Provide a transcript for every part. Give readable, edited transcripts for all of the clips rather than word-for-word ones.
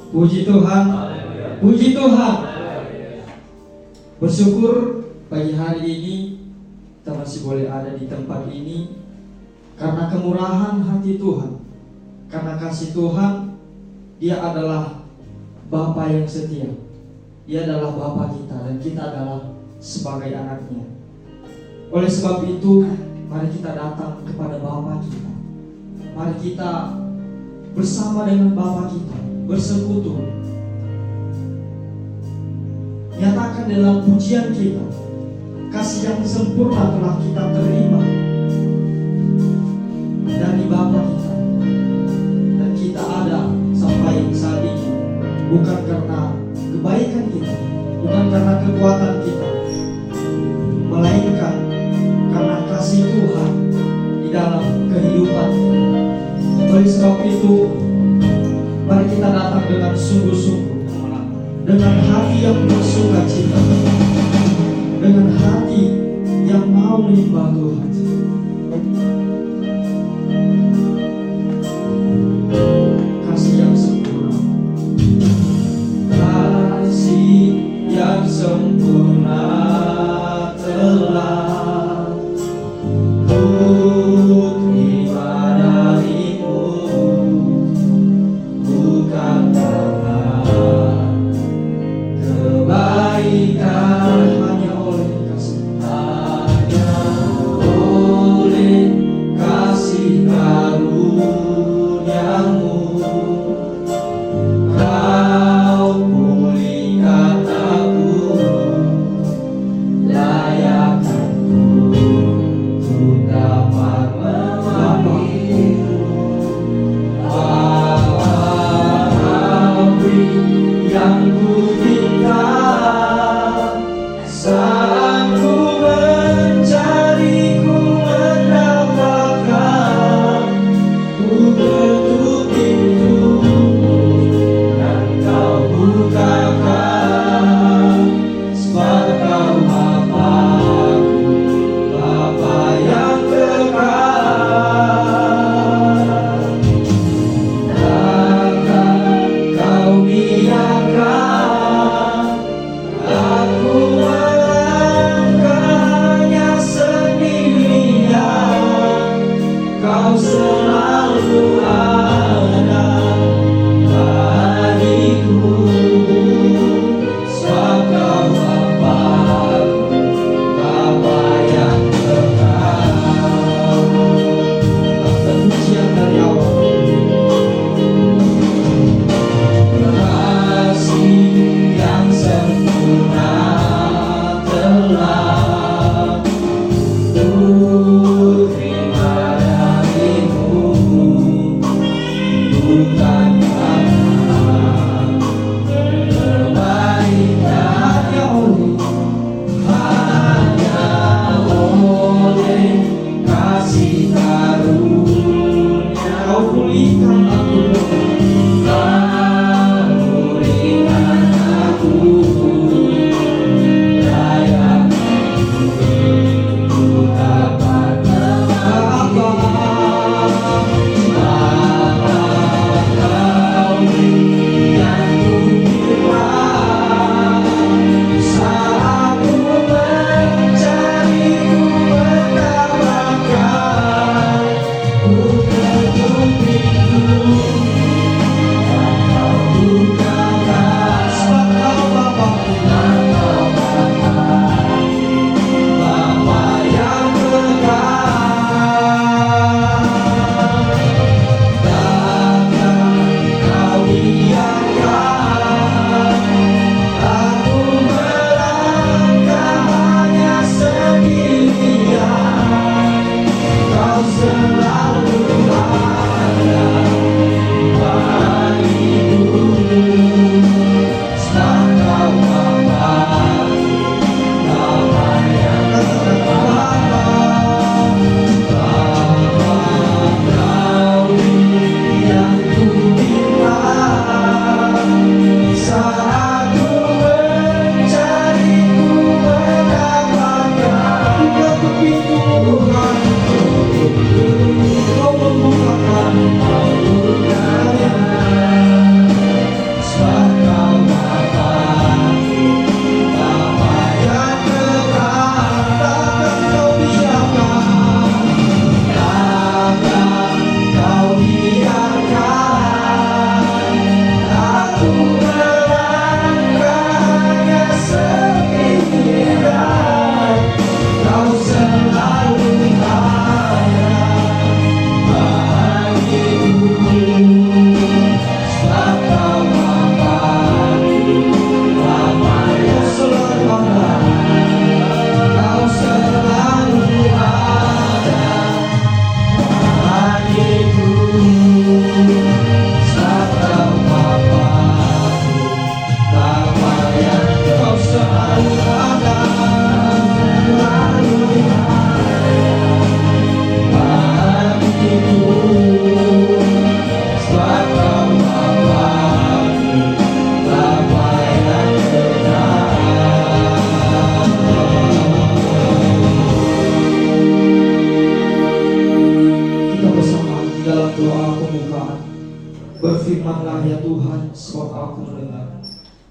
Puji Tuhan. Puji Tuhan. Bersyukur pagi hari ini kita masih boleh ada di tempat ini karena kemurahan hati Tuhan, karena kasih Tuhan. Dia adalah Bapa yang setia. Dia adalah Bapa kita dan kita adalah sebagai anaknya. Oleh sebab itu, mari kita datang kepada Bapa kita. Mari kita bersama dengan Bapa kita bersekutu, nyatakan dalam pujian kita kasih yang sempurna telah kita terima dari Bapa kita, dan kita ada sampai saat ini bukan karena kebaikan kita, bukan karena kekuatan kita, melainkan karena kasih Tuhan di dalam kehidupan kita. Oleh sebab itu, mari kita datang dengan sungguh-sungguh, dengan hati yang bersukacita, dengan hati yang mau menyembah Tuhan. Kasih yang sempurna, kasih yang sempurna telah ku terima darimu, bukan karena kebaikan, hanya oleh kasih, hanya oleh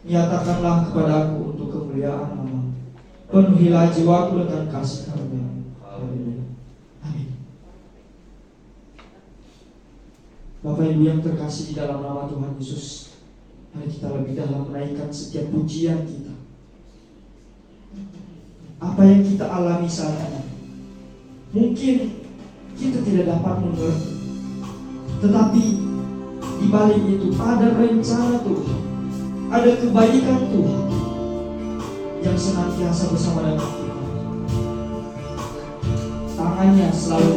Nyatakanlah kepadaku untuk kemuliaan nama. Penuhilah jiwaku dengan kasih karunia. Haleluya. Amin. Bapak Ibu yang terkasih di dalam nama Tuhan Yesus, mari kita lebih dalam menaikkan setiap pujian kita. Apa yang kita alami saat ini, mungkin kita tidak dapat mengerti, tetapi di balik itu ada rencana Tuhan, ada kebaikan Tuhan yang senantiasa bersama dengan kita. Tangannya selalu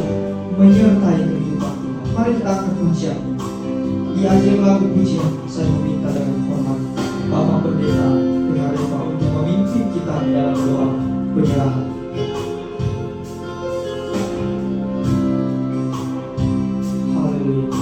menyertai kehidupan kita. Mari kita angkat pujian. Di akhir lagu pujian, saya meminta dengan hormat Bapak Pendeta PHRMA untuk memimpin kita di dalam doa penyerahan. Haleluya.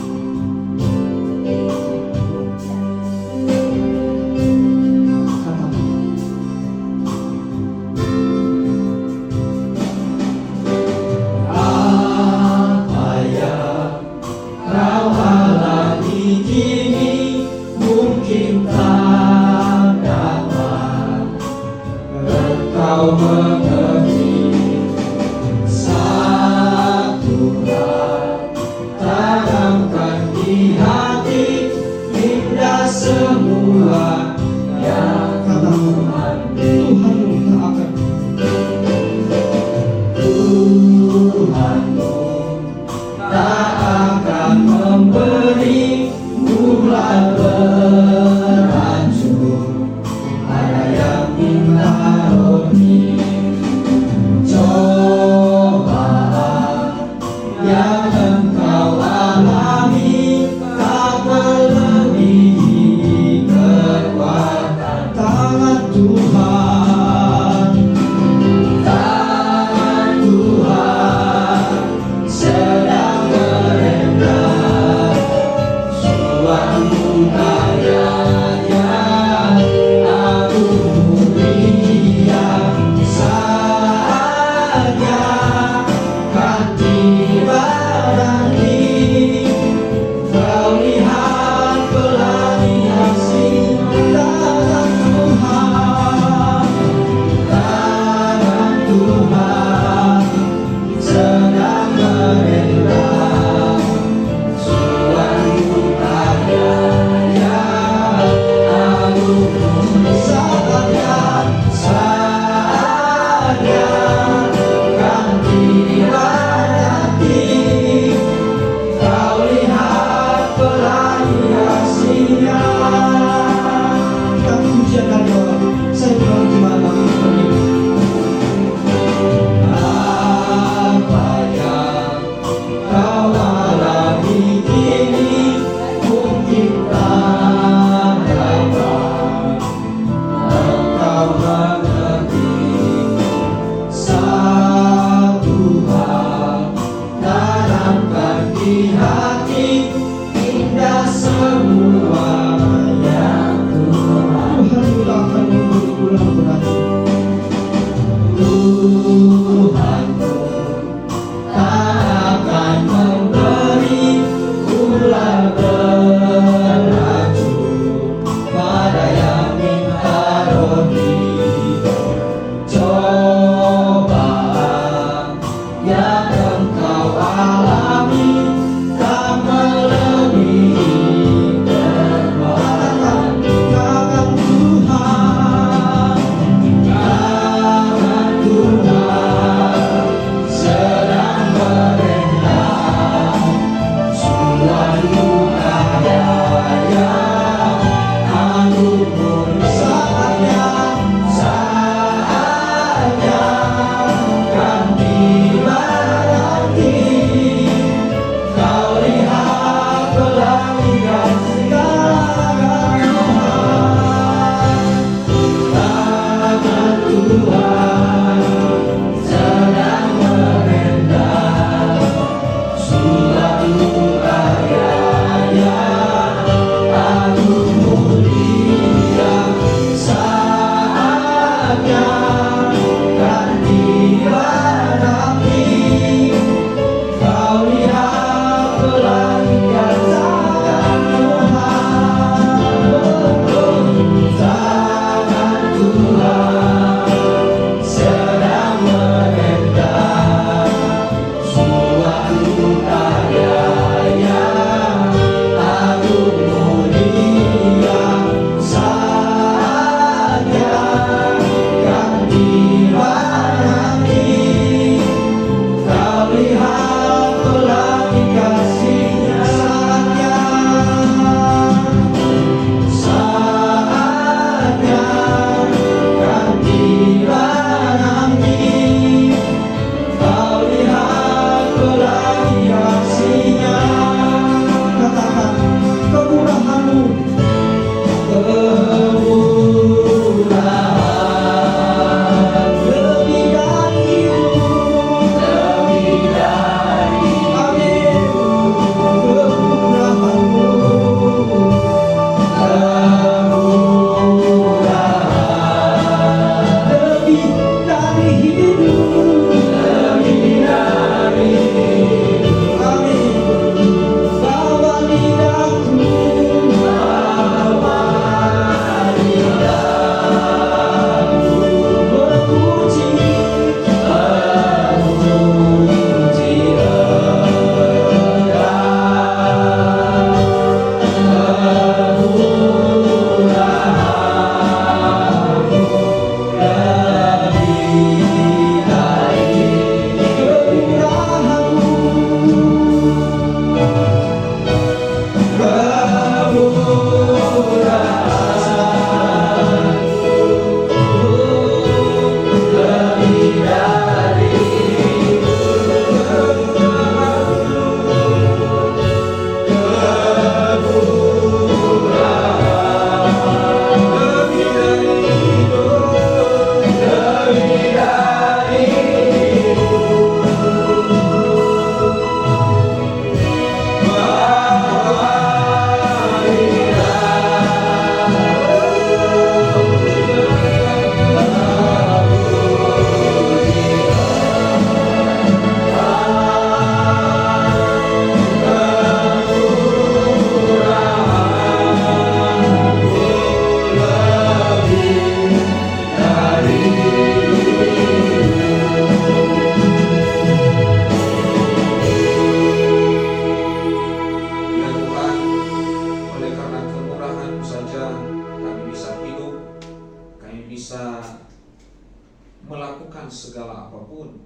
melakukan segala apapun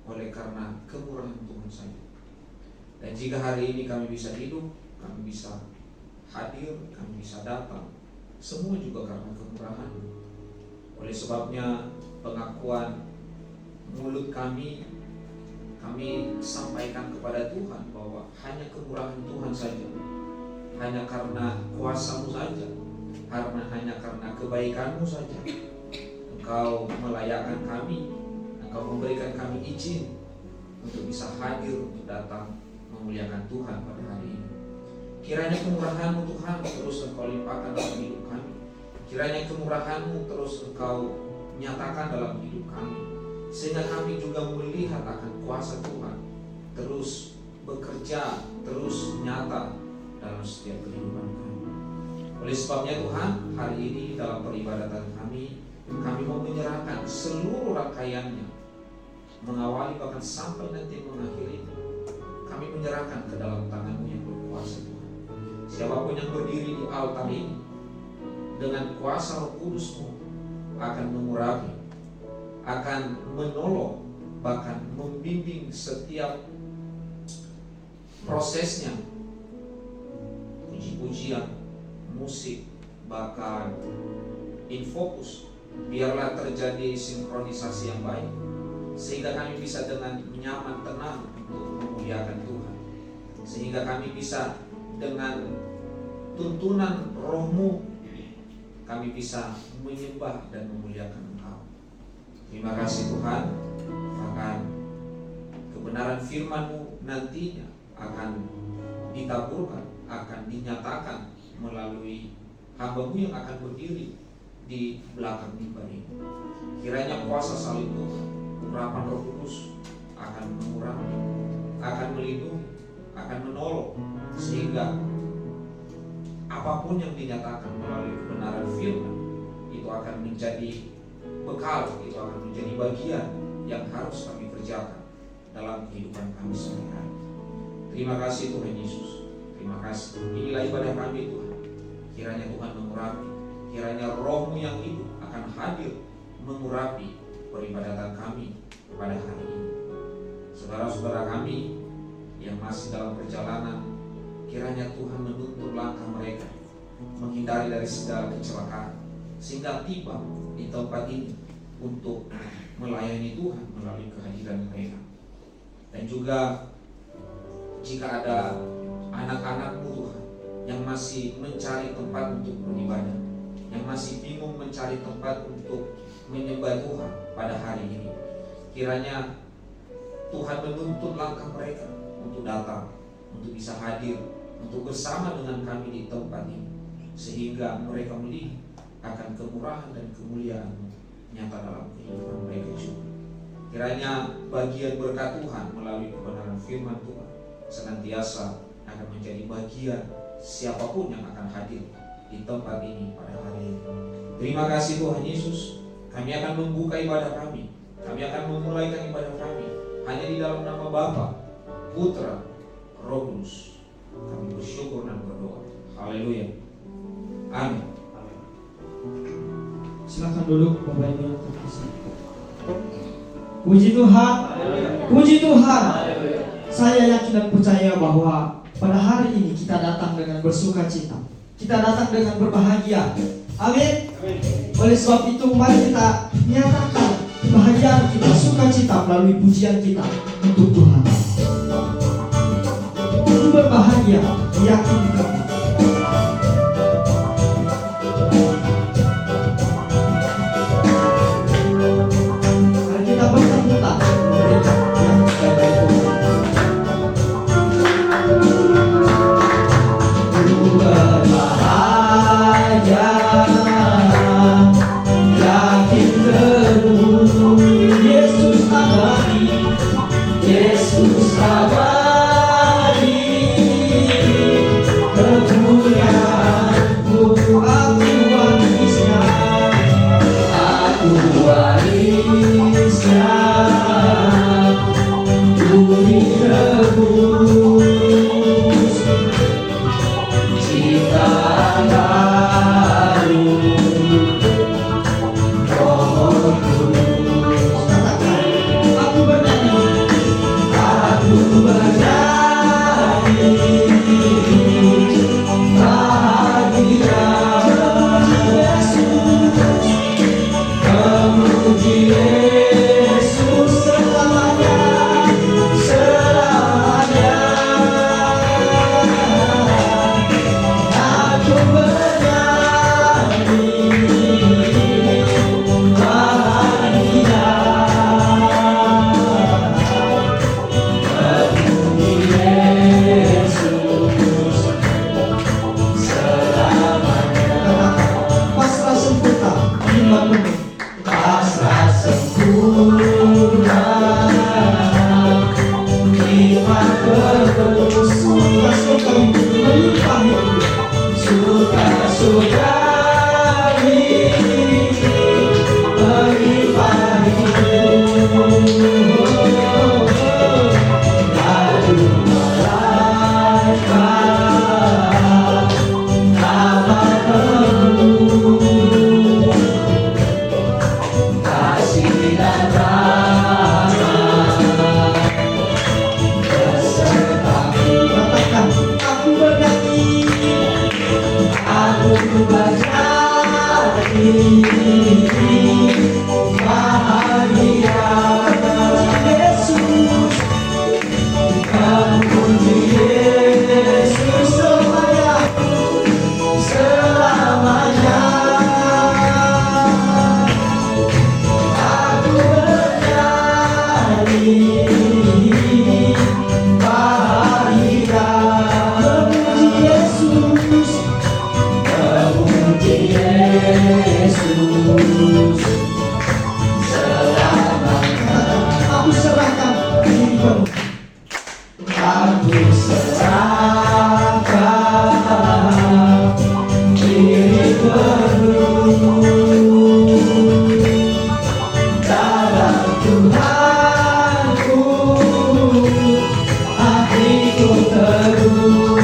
oleh karena kemurahan Tuhan saja. Dan jika hari ini kami bisa hidup, kami bisa hadir, kami bisa datang, semua juga karena kemurahan. Oleh sebabnya pengakuan mulut kami sampaikan kepada Tuhan bahwa hanya kemurahan Tuhan saja, hanya karena kuasa-Mu saja, hanya karena kebaikan-Mu saja Engkau melayakkan kami, Engkau memberikan kami izin untuk bisa hadir, untuk datang memuliakan Tuhan pada hari ini. Kiranya kemurahan-Mu Tuhan terus Engkau limpahkan dalam hidup kami. Kiranya kemurahan-Mu terus Engkau nyatakan dalam hidup kami, sehingga kami juga melihat akan kuasa Tuhan terus bekerja, terus nyata dalam setiap kehidupan kami. Oleh sebabnya Tuhan, hari ini dalam peribadatan kami mau menyerahkan seluruh rangkaiannya, mengawali bahkan sampai nanti mengakhiri. Kami menyerahkan ke dalam tangan-Mu yang berkuasa Tuhan. Siapapun yang berdiri di altar ini, dengan kuasa Roh Kudus-Mu akan mengurapi, akan menolong, bahkan membimbing setiap prosesnya. Puji-pujian, musik, bahkan infokus, biarlah terjadi sinkronisasi yang baik, sehingga kami bisa dengan nyaman, tenang untuk memuliakan Tuhan. Sehingga kami bisa dengan tuntunan Roh-Mu, kami bisa menyembah dan memuliakan Engkau. Terima kasih Tuhan. Bahkan kebenaran firman-Mu nantinya akan ditaburkan, akan dinyatakan melalui hamba-Mu yang akan berdiri di belakang mimbar ini. Kiranya kuasa salib Tuhan, urapan Roh Kudus akan mengurapi, akan melindungi, akan menolong, sehingga apapun yang dinyatakan melalui kebenaran firman itu akan menjadi bekal, itu akan menjadi bagian yang harus kami kerjakan dalam kehidupan kami sehari-hari. Terima kasih Tuhan Yesus. Terima kasih. Inilah ibadah kami Tuhan. Kiranya Tuhan mengurapi, kiranya Roh-Mu yang hidup akan hadir mengurapi peribadatan kami pada hari ini. Saudara-saudara kami yang masih dalam perjalanan, kiranya Tuhan menuntun langkah mereka, menghindari dari segala kecelakaan, sehingga tiba di tempat ini untuk melayani Tuhan melalui kehadiran mereka. Dan juga jika ada anak-anak-Mu Tuhan yang masih mencari tempat untuk beribadah, yang masih bingung mencari tempat untuk menyembah Tuhan pada hari ini, kiranya Tuhan menuntun langkah mereka untuk datang, untuk bisa hadir, untuk bersama dengan kami di tempat ini, sehingga mereka melihat akan kemurahan dan kemuliaan-Mu nyata dalam kehidupan mereka juga. Kiranya bagian berkat Tuhan melalui kebenaran firman Tuhan senantiasa akan menjadi bagian siapapun yang akan hadir di tempat ini pada hari ini. Terima kasih Tuhan Yesus. Kami akan membuka ibadah kami akan memulaikan ibadah kami hanya di dalam nama Bapa, Putra, Roh Kudus. Kami bersyukur dan berdoa. Haleluya. Amin. Silakan duduk Bapak Ibu yang terkasih. Puji Tuhan. Puji Tuhan. Saya yakin dan percaya bahwa pada hari ini kita datang dengan bersuka cita. Kita datang dengan berbahagia. Amin. Oleh sebab itu mari kita nyatakan kebahagiaan kita, sukacita melalui pujian kita untuk Tuhan. Untuk berbahagia, yakin kita. Mari kita bertepuk tangan memberikan yang terbaik Tuhan. Berbahagia, yakin teguh, Yesus abadi, Yesus abadi. kasih dan rahmat besertaku. Katakan, aku bernyanyi, Aku bernyanyi bahagia, Yesus, memuji Yesus selamanya. selamanya. Aku bernyanyi bahagia, Memuji Yesus, memuji Yesus selamanya. aku serahkan diri penuh. Aku serahkan diri penuh dalam Tuhanku, hatiku teduh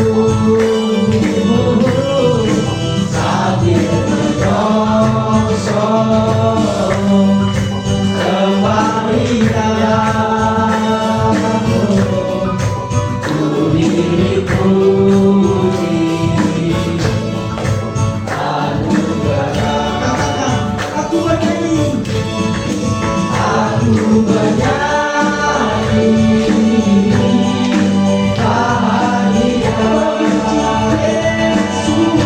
sambil menyongsong kembalianmu. Puji anugerah. Katakan, aku bernyanyi, Aku bernyanyi bahagia, Yesus,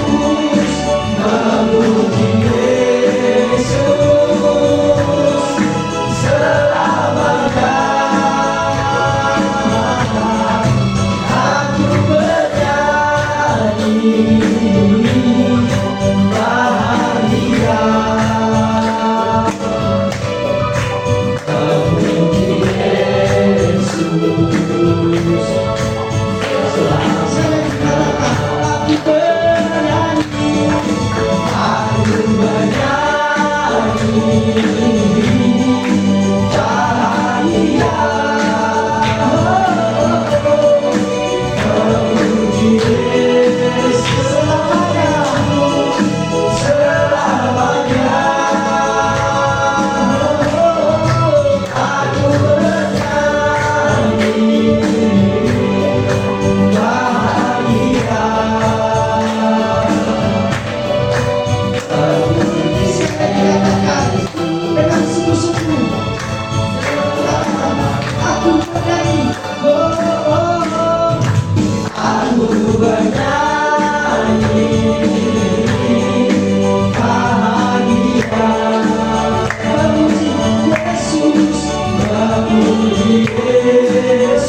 memuji Yesus selamanya. Aku bernyanyi bahagia, memuji Yesus selamanya. saya katakan, aku bernyanyi, Aku bernyanyi bahagia, memuji Yesus selamanya, selamanya. Aku bernyanyi bahagia, saya katakan dengan sungguh-sungguh. Katakan, aku bernyanyi, oh, oh, oh. aku bernyanyi bahagia, Memuji Yesus, memuji Yesus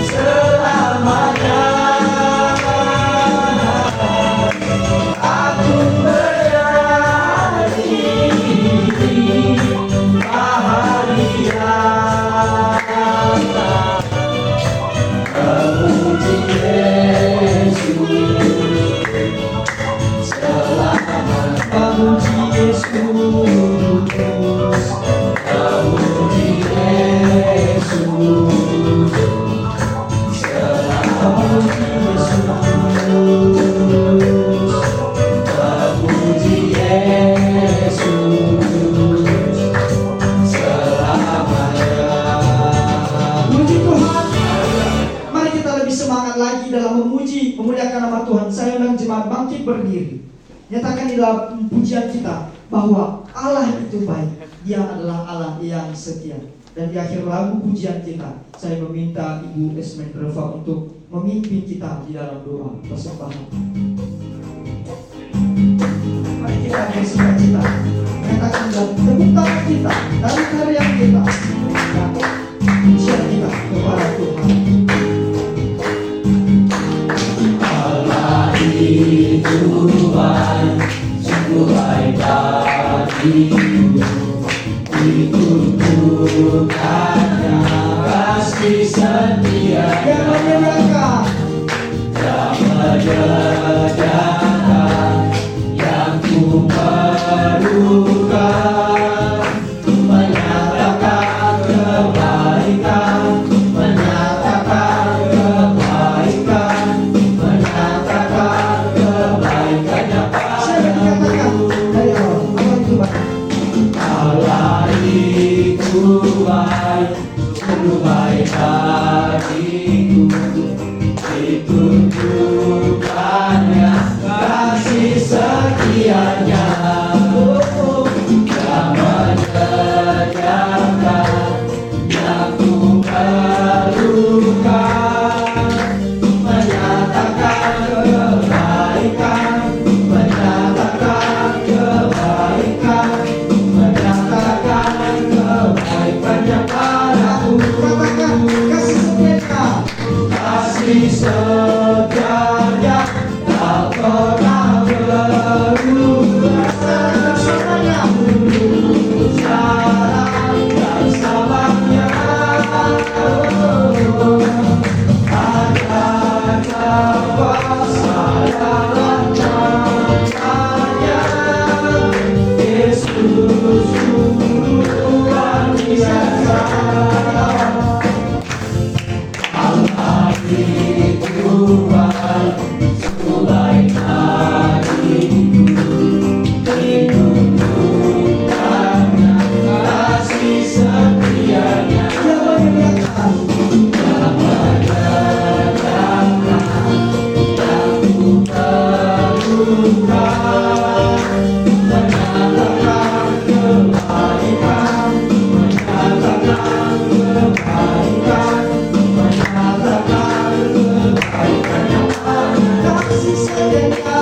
selamanya. Aku bernyanyi bahagia, memuji Yesus selamanya. memuji Yesus, Memuji Yesus selamanya. Memuji Yesus selamanya. Puji Tuhan. Mari kita lebih semangat lagi dalam memuji, memuliakan nama Tuhan. Saya undang jemaat bangkit berdiri. Nyatakan di dalam pujian kita bahwa Allah itu baik. Dia adalah Allah yang setia. Dan di akhir lagu pujian kita, saya meminta Ibu Esmen Reva untuk memimpin kita di dalam doa persembahan. Mari kita bersukacita. Nyatakan dalam tepuk tangan kita, dari tarian kita, dan pujian kita kepada Tuhan. Allah itu baik, sungguh baik bagiku. Dikutukannya kasih setia Yang menyediakan, yang menyediakan yang ku perlukan, menyatakan kebaikan, menyatakan kebaikan, menyatakan kebaikannya saya dikatakan padaku. dari awal, Allah itu baik. sungguh baik bagiku. Ditunjukkannya kasih setianya yang menyediakan yang ku perlukan, menyatakan kebaikan, menyatakan kebaikan, menyatakan kebaikannya padaku. Katakan kasih setianya. Kasih setianya tak pernah berubah. Selamanya. Sekarang dan selamanya. Ada kuasa dalam namanya. Yesus luar biasa. Allah itu Tuhan, sungguh baik bagiku. Ditunjukkannya kasih setianya yang menyediakan yang ku perlukan, menyatakan kebaikan, menyatakan kebaikan, menyatakan kebaikan yang ada. Kasih setianya.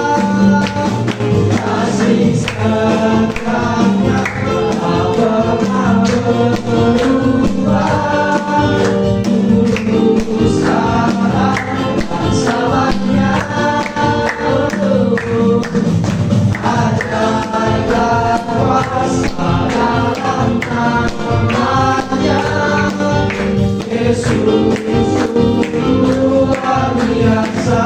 Kasih setianya tak pernah berubah. Dulu sekarang dan selamanya. Ada kuasa dalam namanya. Yesus luar biasa.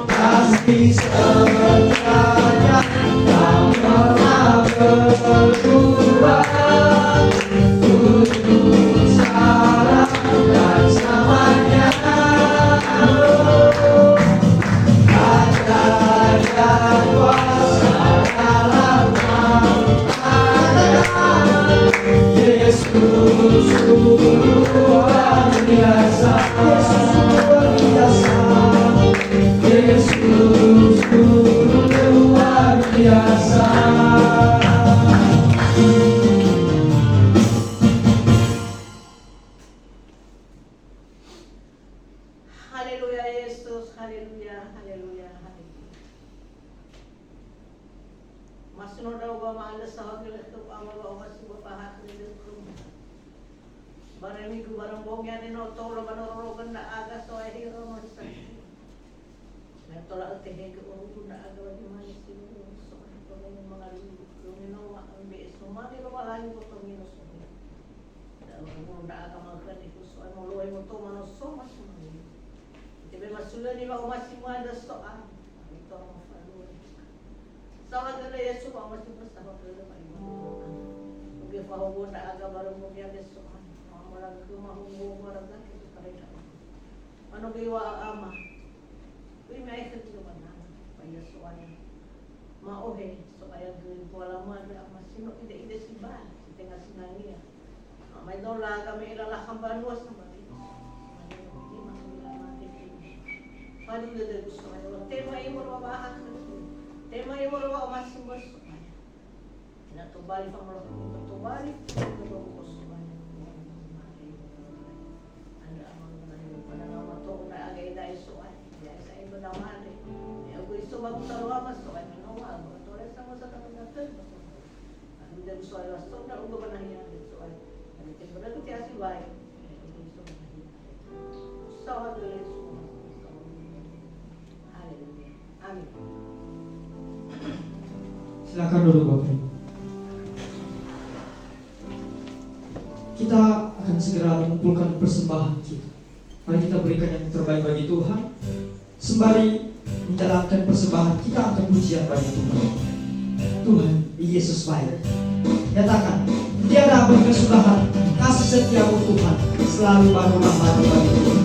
Kasih setianya tak pernah berubah. Dulu sekarang dan selamanya. Ada kuasa dalam namanya. Yesus luar biasa. Yesus luar biasa. Yesus luar biasa. Haleluya Yesus, haleluya, haleluya, haleluya. Masunod daw ba maalas sa hagil ito amal ba umas bapahat ni Diyos. Barang minggu barang bong yan ino tolo manorogan na aga so ay hiro mo sa. Natola ate hege urugo na aga wa di manis sino so ito na yung mga lumino ang biis mo mani lo malayo ko to minus mo. Dahil mo na aga mga kanito so ay mo luay mo to manos so mas mo. Tiba masulan ni ba umasimada so ito ang faluan. Sa mga na Yesu pa mas basta ba pero may mo. Ug pahubo na aga barang mo biya Yesu. Walang kumahunggo walang nakit kare ka. Ano giwa ang ama? Uy may ikot naman na. May Yesu ay maohe so kaya gawin ko alam mo ang sino ide si ba? Si tinga sinaniya. May dola kami ilalakang banwas na ba? Paano nila gusto kayo? Tema yung mababahan ka. Tema yung mababahan masing gusto kayo. Natubali pa mga natubali. Natubali. Ano ang mga panangamatong na agay na isuan. Kaya sa iba naman eh. Kaya kung gusto magtaruha mas so ay manawa. Matulad sa mga sa tanong natin. Ano nila gusto kayo? Basta na ugo ba na hiyan? So ay nalitin ko na ito kaya si Bay. Gusto mo na hiyan. Gusto ka tuloy isuan. Amin. Silakan duduk Bapak. Kita akan segera mengumpulkan persembahan kita. Mari kita berikan yang terbaik bagi Tuhan. Sembari menjalankan persembahan, kita akan pujian bagi Tuhan. Tuhan Yesus baik. Nyatakan, tiada berkesudahan, kasih setiamu Tuhan selalu baru rahmat bagi Tuhan.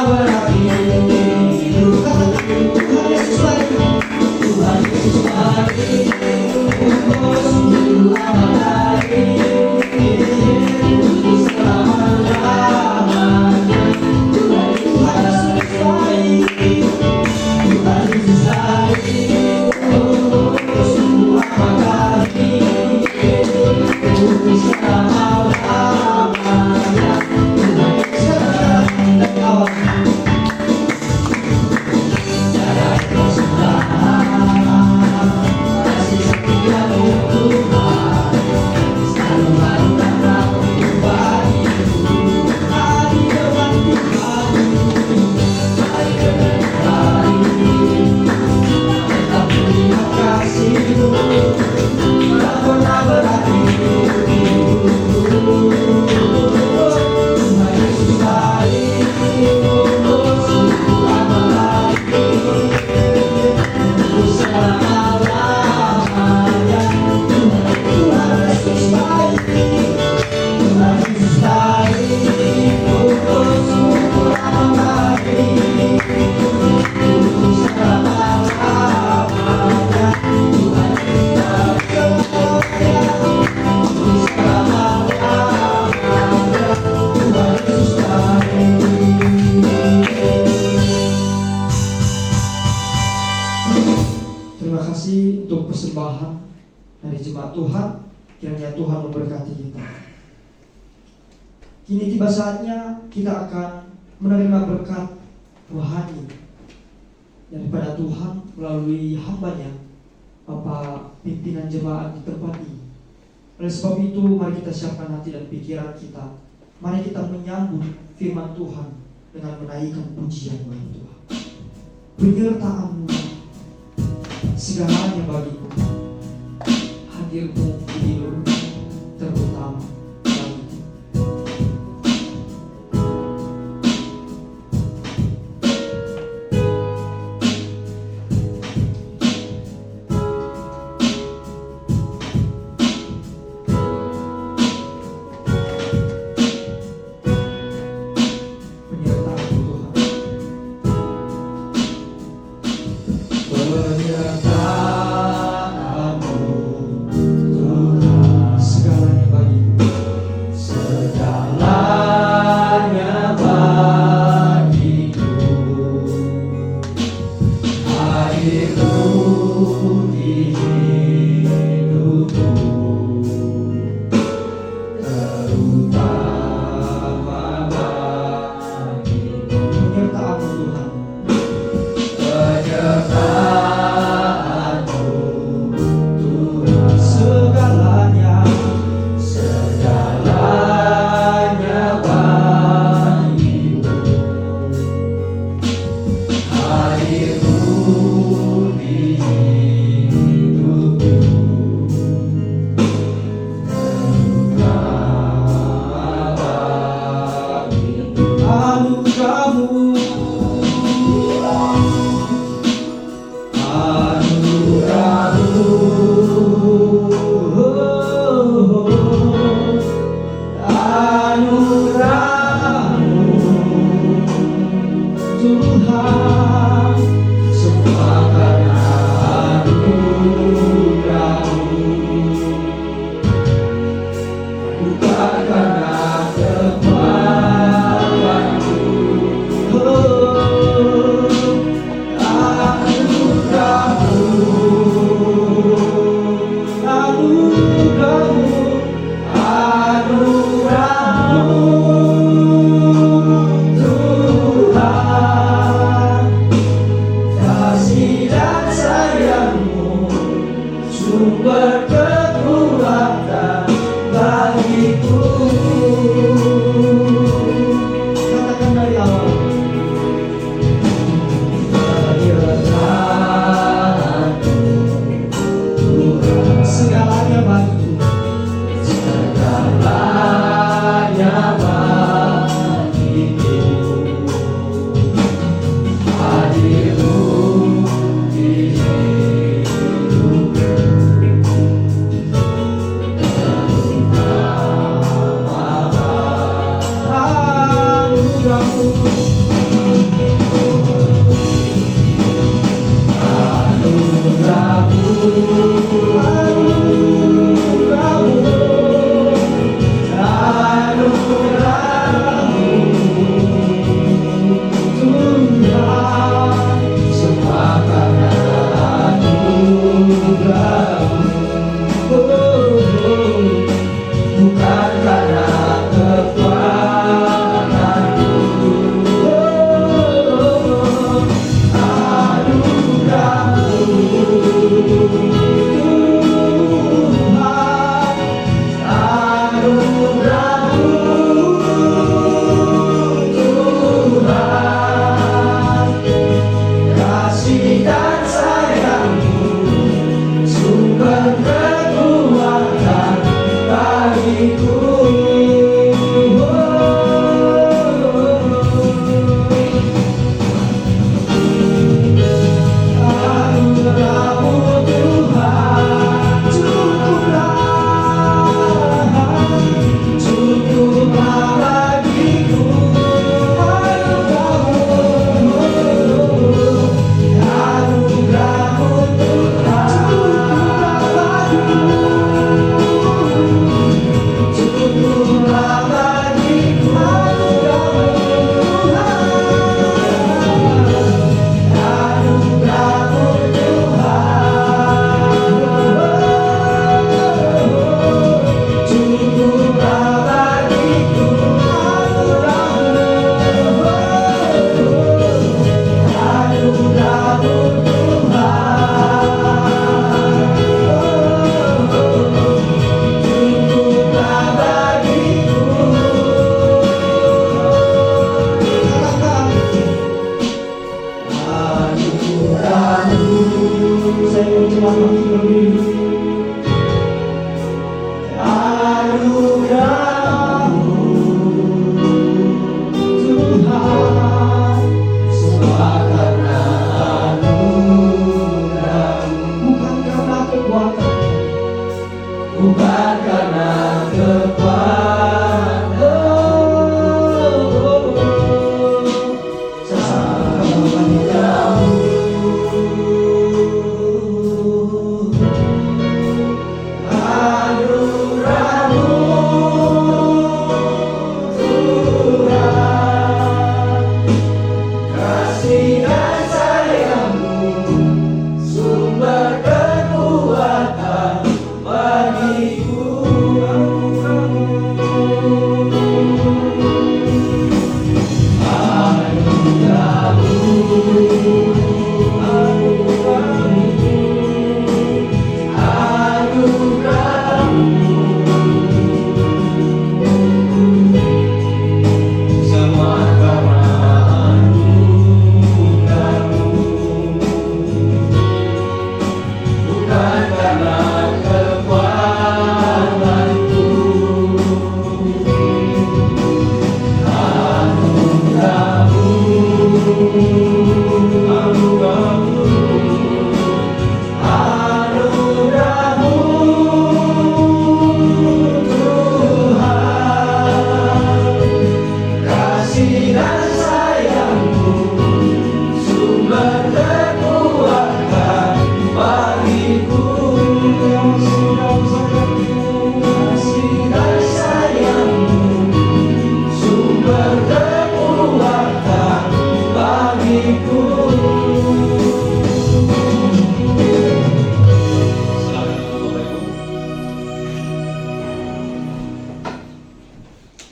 berarti Tuhan Yesus baik. Tuhan Yesus baik untuk selama untuk selama-lamanya. Tuhan Yesus baik, Tuhan Yesus baik untuk selama kami, untuk selama-lamanya. Tuhan Yesus dan awal kasih setiamu Tuhan, selalu melakukan rahmat bagiku. Hari demi hari, hari demi hari, tetap terima kasih-Mu, tak pernah berhenti hidupku. Tuhan Yesus baik untuk selama-lamanya, untuk selama-lamanya. Tuhan Yesus baik, Tuhan Yesus baik untuk selama-lamanya, untuk selama-lamanya. Tuhan kita percaya, untuk selama-lamanya. Tuhan Yesus baik. Terima kasih untuk persembahan dari jemaat Tuhan. Kiranya Tuhan memberkati kita. Kini tiba saatnya kita akan menerima berkat rohani daripada Tuhan melalui hamba-Nya, Bapak pimpinan jemaat di tempat ini. Oleh sebab itu, mari kita siapkan hati dan pikiran kita. Mari kita menyambut firman Tuhan dengan menaikkan pujian bagi Tuhan. Penyertaan-Mu segalanya bagiku, hadir-Mu di hidup terutama bagiku. Penyertaan-Mu Tuhan, Penyertaan-Mu Tuhan, segalanya bagiku. segalanya bagiku. Hadir-Mu di hidupku, terutama bagiku. Penyertaan-Mu Tuhan, Penyertaan-Mu Tuhan, segalanya segalanya bagiku. Hadir-Mu di hidupku, terutama bagiku. anugerah-Mu, Anugerah-Mu Tuhan, semua karena anugerah-Mu, bukan karena kekuatanku. Anugerah-Mu, anugerah-Mu, anugerah-Mu Tuhan,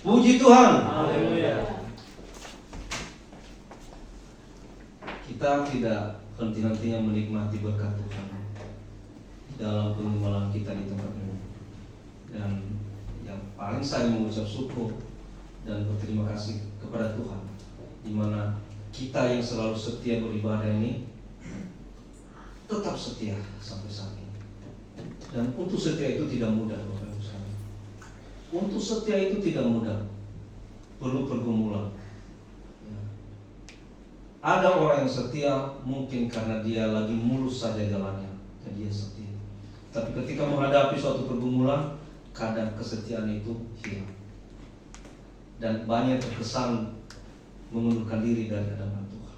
Puji Tuhan. Kita tidak henti-hentinya menikmati berkat Tuhan dalam pengumuman kita di tempat ini. Dan yang paling saya mengucap syukur dan berterima kasih kepada Tuhan, di mana kita yang selalu setia beribadah ini tetap setia sampai saat ini. Dan untuk setia itu tidak mudah, Bapak Ibu sekalian. Untuk setia itu tidak mudah, perlu pergumulan. Ya. Ada orang yang setia mungkin karena dia lagi mulus saja jalannya, dan dia setia. Tapi ketika menghadapi suatu pergumulan, kadang kesetiaan itu hilang, dan banyak terkesan mengundurkan diri dari hadapan Tuhan.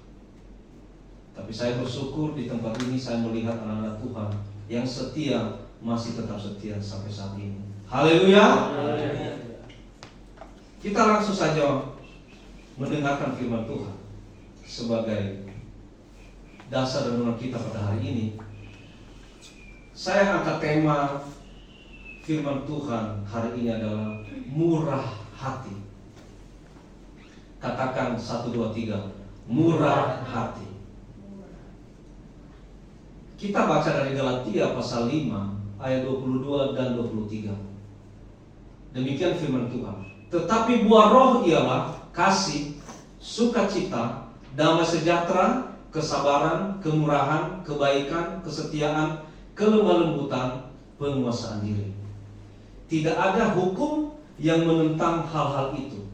Tapi saya bersyukur di tempat ini saya melihat anak-anak Tuhan yang setia masih tetap setia sampai saat ini. Haleluya. Kita langsung saja mendengarkan firman Tuhan sebagai dasar renungan kita pada hari ini. Saya angkat tema firman Tuhan hari ini adalah murah hati. Katakan 1, 2, 3, murah hati. Kita baca dari Galatia pasal 5 ayat 22 dan 23. Demikian firman Tuhan. Tetapi buah roh ialah kasih, sukacita, damai sejahtera, kesabaran, kemurahan, kebaikan, kesetiaan, kelemah lembutan, penguasaan diri. Tidak ada hukum yang menentang hal-hal itu.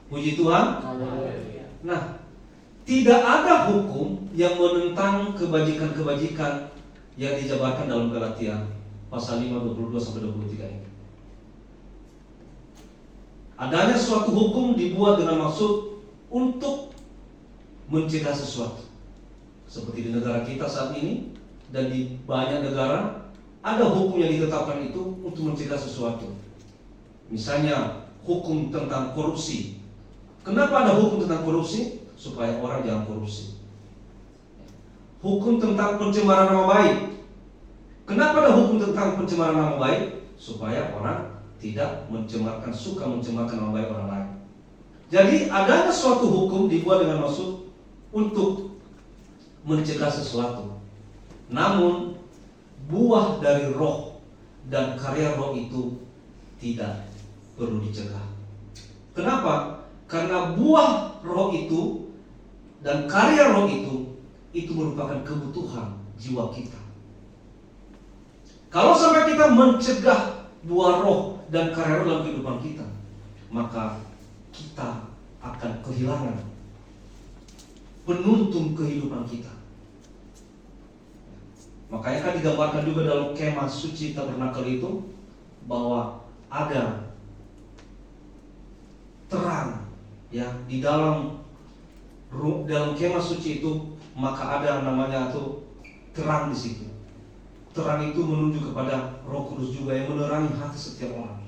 Puji Tuhan. Nah, tidak ada hukum yang menentang kebajikan-kebajikan yang dijabarkan dalam Galatia pasal 5 22 sampai 23 ini. Adanya suatu hukum dibuat dengan maksud untuk mencegah sesuatu. Seperti di negara kita saat ini dan di banyak negara, ada hukum yang ditetapkan itu untuk mencegah sesuatu. Misalnya hukum tentang korupsi. Kenapa ada hukum tentang korupsi? Supaya orang jangan korupsi. Hukum tentang pencemaran nama baik. Kenapa ada hukum tentang pencemaran nama baik? Supaya orang tidak suka mencemarkan nama baik orang lain. Jadi adanya suatu hukum dibuat dengan maksud untuk mencegah sesuatu. Namun buah dari roh dan karya roh itu tidak perlu dicegah. Kenapa? Karena buah roh itu dan karya roh itu merupakan kebutuhan jiwa kita. Kalau sampai kita mencegah buah roh dan karya roh dalam kehidupan kita, maka kita akan kehilangan penuntun kehidupan kita. Makanya kan digambarkan juga dalam kemah suci tabernakel itu bahwa ada terang, ya, di dalam kemah suci itu, maka ada namanya tuh terang di situ. Terang itu menunjuk kepada Roh Kudus juga yang menerangi hati setiap orang.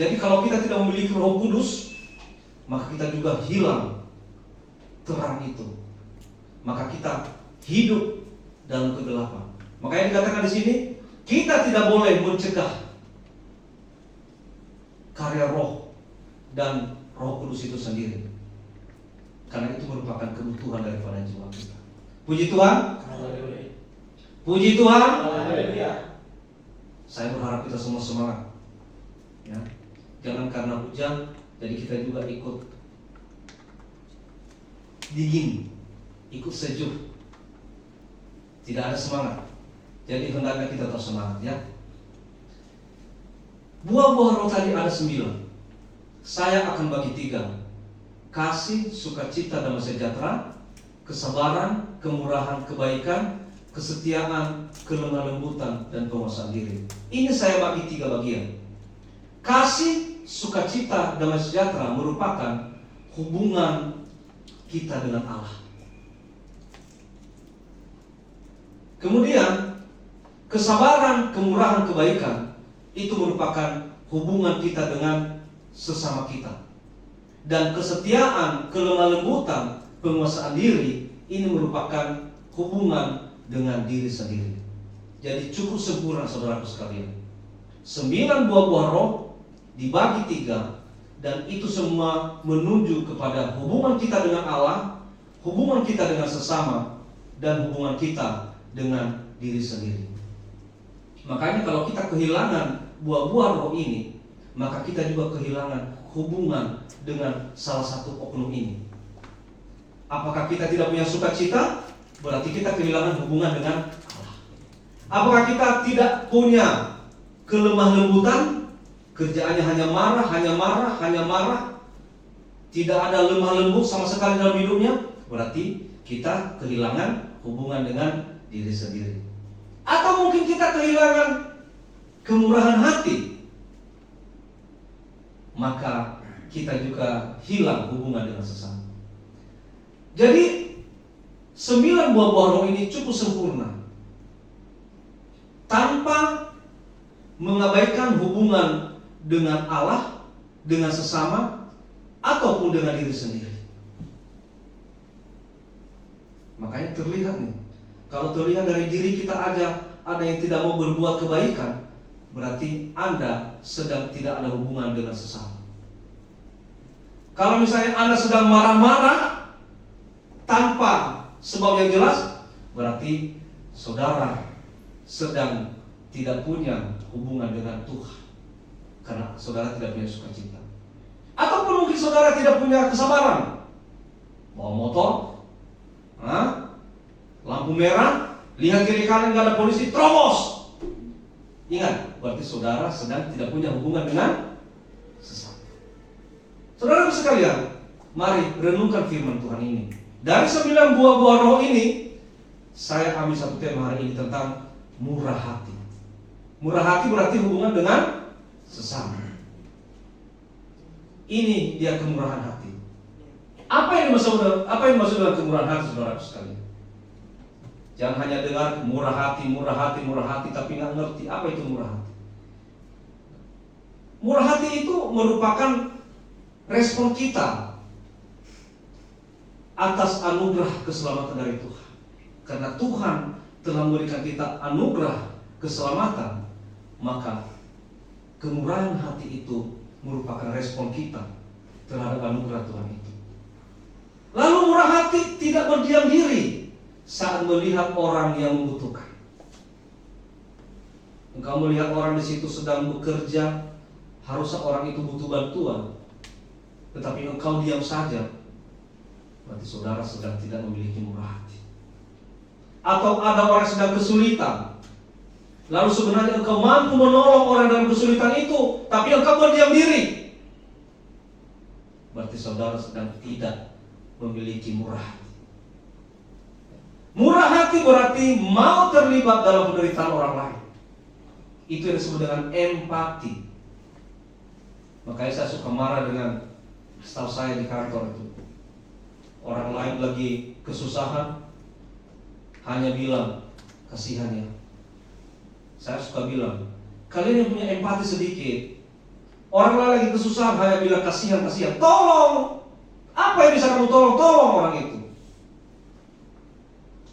Jadi kalau kita tidak memiliki Roh Kudus, maka kita juga hilang terang itu. Maka kita hidup dalam kegelapan. Makanya dikatakan di sini, kita tidak boleh mencegah karya Roh dan Roh Kudus itu sendiri. karena itu merupakan kebutuhan daripada jiwa kita. Puji Tuhan. Puji Tuhan. Saya berharap kita semua semangat, ya. Jangan karena hujan jadi kita juga ikut dingin, ikut sejuk, tidak ada semangat. Jadi hendaknya kita tetap semangat, ya. Buah-buah roh tadi ada 9. Saya akan bagi 3: kasih, sukacita, damai sejahtera, kesabaran, kemurahan, kebaikan, kesetiaan, kelemah lembutan, dan penguasaan diri. Ini saya bagi 3 bagian. Kasih, sukacita, damai sejahtera merupakan hubungan kita dengan Allah. Kemudian kesabaran, kemurahan, kebaikan itu merupakan hubungan kita dengan sesama kita. Dan kesetiaan, kelemah lembutan, penguasaan diri ini merupakan hubungan dengan diri sendiri. Jadi cukup sempurna saudaraku sekalian. 9 buah-buah roh dibagi 3, dan itu semua menuju kepada hubungan kita dengan Allah, hubungan kita dengan sesama, dan hubungan kita dengan diri sendiri. Makanya kalau kita kehilangan buah-buah roh ini, maka kita juga kehilangan hubungan dengan salah satu oknum ini. Apakah kita tidak punya sukacita? Berarti kita kehilangan hubungan dengan Allah. Apakah kita tidak punya kelemah lembutan? Kerjaannya hanya marah, hanya marah, hanya marah, tidak ada lemah lembut sama sekali dalam hidupnya? Berarti kita kehilangan hubungan dengan diri sendiri. Atau mungkin kita kehilangan kemurahan hati, maka kita juga hilang hubungan dengan sesama. Jadi 9 buah-buah roh ini cukup sempurna, tanpa mengabaikan hubungan dengan Allah, dengan sesama, ataupun dengan diri sendiri. Makanya terlihat nih, kalau terlihat dari diri kita aja ada yang tidak mau berbuat kebaikan, berarti Anda sedang tidak ada hubungan dengan sesama. Kalau misalnya Anda sedang marah-marah tanpa sebab yang jelas, berarti saudara sedang tidak punya hubungan dengan Tuhan, karena saudara tidak punya sukacita. Ataupun mungkin saudara tidak punya kesabaran, bawa motor, lampu merah, lihat kiri kanan gak ada polisi, terobos. Ingat, berarti saudara sedang tidak punya hubungan dengan sesama. Saudara sekalian, mari renungkan firman Tuhan ini. Dari 9 buah-buah roh ini, saya ambil satu tema hari ini tentang murah hati. Murah hati berarti hubungan dengan sesama. Ini dia kemurahan hati. Apa yang dimaksud dengan kemurahan hati, saudara sekalian? Jangan hanya dengar murah hati, murah hati, murah hati, tapi nggak ngerti apa itu murah hati. Murah hati itu merupakan respon kita atas anugerah keselamatan dari Tuhan. Karena Tuhan telah memberikan kita anugerah keselamatan, maka kemurahan hati itu merupakan respon kita terhadap anugerah Tuhan itu. Lalu murah hati tidak berdiam diri saat melihat orang yang membutuhkan. Engkau melihat orang di situ sedang bekerja, harusnya orang itu butuh bantuan, tetapi engkau diam saja, berarti saudara sedang tidak memiliki murah hati. Atau ada orang sedang kesulitan, lalu sebenarnya engkau mampu menolong orang dalam kesulitan itu, tapi engkau berdiam diri, berarti saudara sedang tidak memiliki murah hati. Murah hati berarti mau terlibat dalam penderitaan orang lain. Itu yang disebut dengan empati. Makanya saya suka marah dengan staf saya di kantor itu. Orang lain lagi kesusahan, hanya bilang kasihan ya. Saya suka bilang, kalian yang punya empati sedikit, orang lain lagi kesusahan hanya bilang kasihan, kasihan. Tolong, apa yang bisa kamu tolong? Tolong orang itu.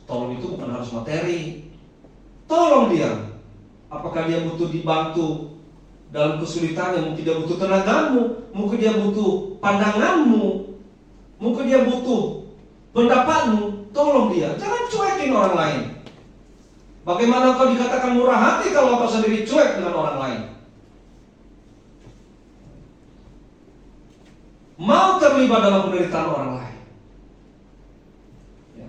Tolong itu bukan harus materi. Tolong dia. Apakah dia butuh dibantu dalam kesulitannya? Mungkin dia butuh tenagamu, mungkin dia butuh pandanganmu. Mungkin dia butuh pendapatmu, tolong dia. Jangan cuekin orang lain. Bagaimana kau dikatakan murah hati kalau kau sendiri cuek dengan orang lain? Mau terlibat dalam penderitaan orang lain. Ya.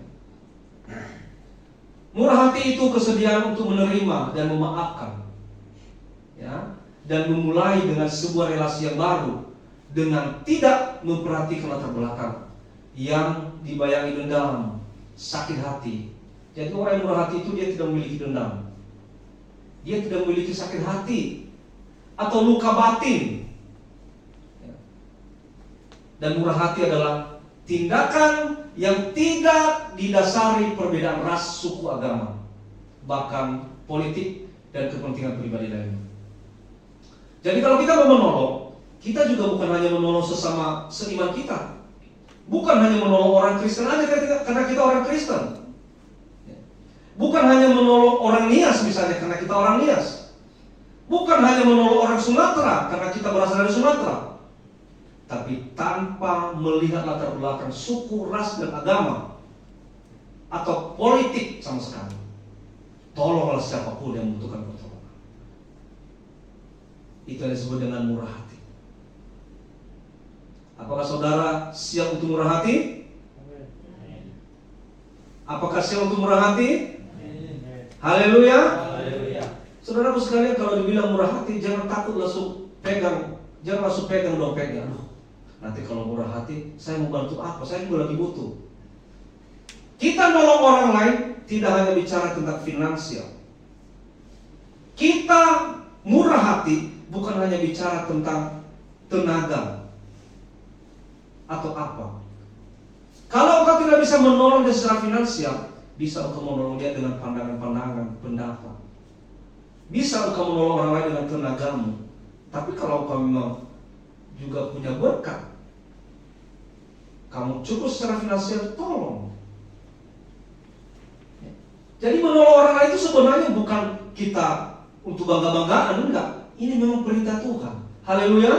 Murah hati itu kesediaan untuk menerima dan memaafkan, ya, dan memulai dengan sebuah relasi yang baru dengan tidak memperhatikan latar belakang yang dibayangi dendam, sakit hati. Jadi orang yang murah hati itu dia tidak memiliki dendam, dia tidak memiliki sakit hati atau luka batin. Dan murah hati adalah tindakan yang tidak didasari perbedaan ras, suku, agama, bahkan politik dan kepentingan pribadi lainnya. Jadi kalau kita mau menolong, kita juga bukan hanya menolong sesama seiman kita, bukan hanya menolong orang Kristen aja karena kita orang Kristen, bukan hanya menolong orang Nias misalnya karena kita orang Nias, bukan hanya menolong orang Sumatera karena kita berasal dari Sumatera, tapi tanpa melihat latar belakang suku, ras, dan agama atau politik sama sekali. Tolonglah siapapun yang membutuhkan pertolongan. Itu yang disebut dengan murah hati. Apakah saudara siap untuk murah hati? Apakah siap untuk murah hati? Haleluya. Saudaraku sekalian, kalau dibilang murah hati, jangan takut langsung pegang. Jangan langsung pegang dompetnya. Nanti kalau murah hati, saya mau bantu apa? Saya juga lagi butuh. Kita nolong orang lain tidak hanya bicara tentang finansial. Kita murah hati bukan hanya bicara tentang tenaga atau apa. Kalau engkau tidak bisa menolong dia secara finansial, bisa engkau menolong dia dengan pandangan-pandangan, pendapat. Bisa engkau menolong orang lain dengan tenagamu. Tapi kalau engkau memang juga punya berkat, kamu cukup secara finansial, tolong. Jadi menolong orang lain itu sebenarnya bukan kita untuk bangga-banggaan, enggak. Ini memang perintah Tuhan. Haleluya.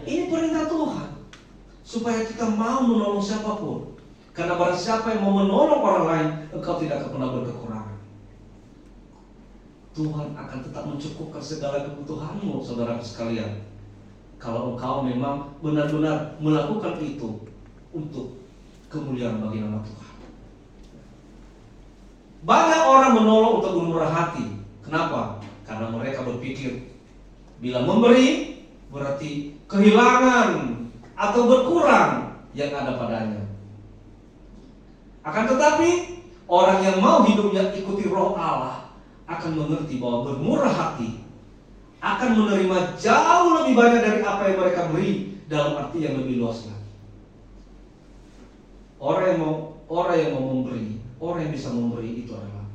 Ini perintah Tuhan supaya kita mau menolong siapapun. Karena barang siapa yang mau menolong orang lain, engkau tidak akan pernah berkekurangan. Tuhan akan tetap mencukupkan segala kebutuhanmu, saudara sekalian. Kalau engkau memang benar-benar melakukan itu untuk kemuliaan bagi nama Tuhan. Banyak orang menolong untuk bermurah hati. Kenapa? Karena mereka berpikir bila memberi berarti kehilangan atau berkurang yang ada padanya. Akan tetapi orang yang mau hidupnya ikuti roh Allah akan mengerti bahwa bermurah hati akan menerima jauh lebih banyak dari apa yang mereka beri, dalam arti yang lebih luas lagi. Orang yang mau memberi, orang yang bisa memberi itu adalah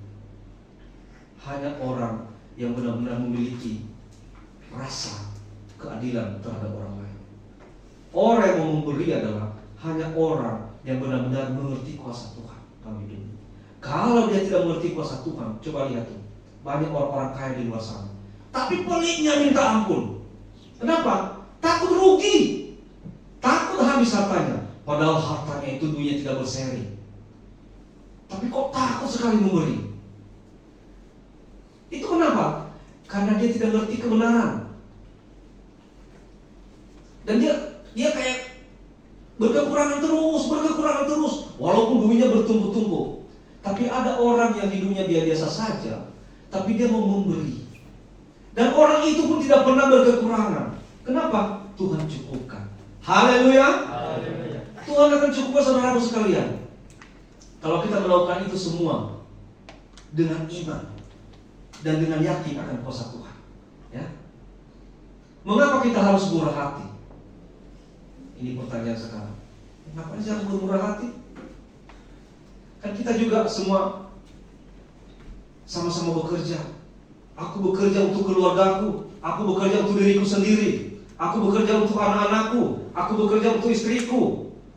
hanya orang yang benar-benar memiliki rasa keadilan terhadap orang lain. Orang yang mau memberi adalah hanya orang yang benar-benar mengerti kuasa Tuhan dalam hidupnya. Kalau dia tidak mengerti kuasa Tuhan, coba lihat tuh, banyak orang-orang kaya di luar sana, tapi peliknya minta ampun. Kenapa? Takut rugi, takut habis hartanya. Padahal hartanya itu dunia tidak berseri, tapi kok takut sekali memberi. Itu kenapa? Karena dia tidak ngerti kebenaran. Dan dia kayak berkekurangan terus, walaupun duitnya bertumbuh-tumbuh. Tapi ada orang yang hidupnya biasa saja, tapi dia mau memberi. Dan orang itu pun tidak pernah berkekurangan. Kenapa? Tuhan cukupkan. Haleluya. Tuhan akan cukupkan saudaraku sekalian. Kalau kita melakukan itu semua dengan iman dan dengan yakin akan kuasa Tuhan, ya. Mengapa kita harus murah hati? Ini pertanyaan sekarang. Kenapa sih harus bermurah hati? Kan kita juga semua sama-sama bekerja. Aku bekerja untuk keluargaku, aku bekerja untuk diriku sendiri, aku bekerja untuk anak-anakku, aku bekerja untuk istriku,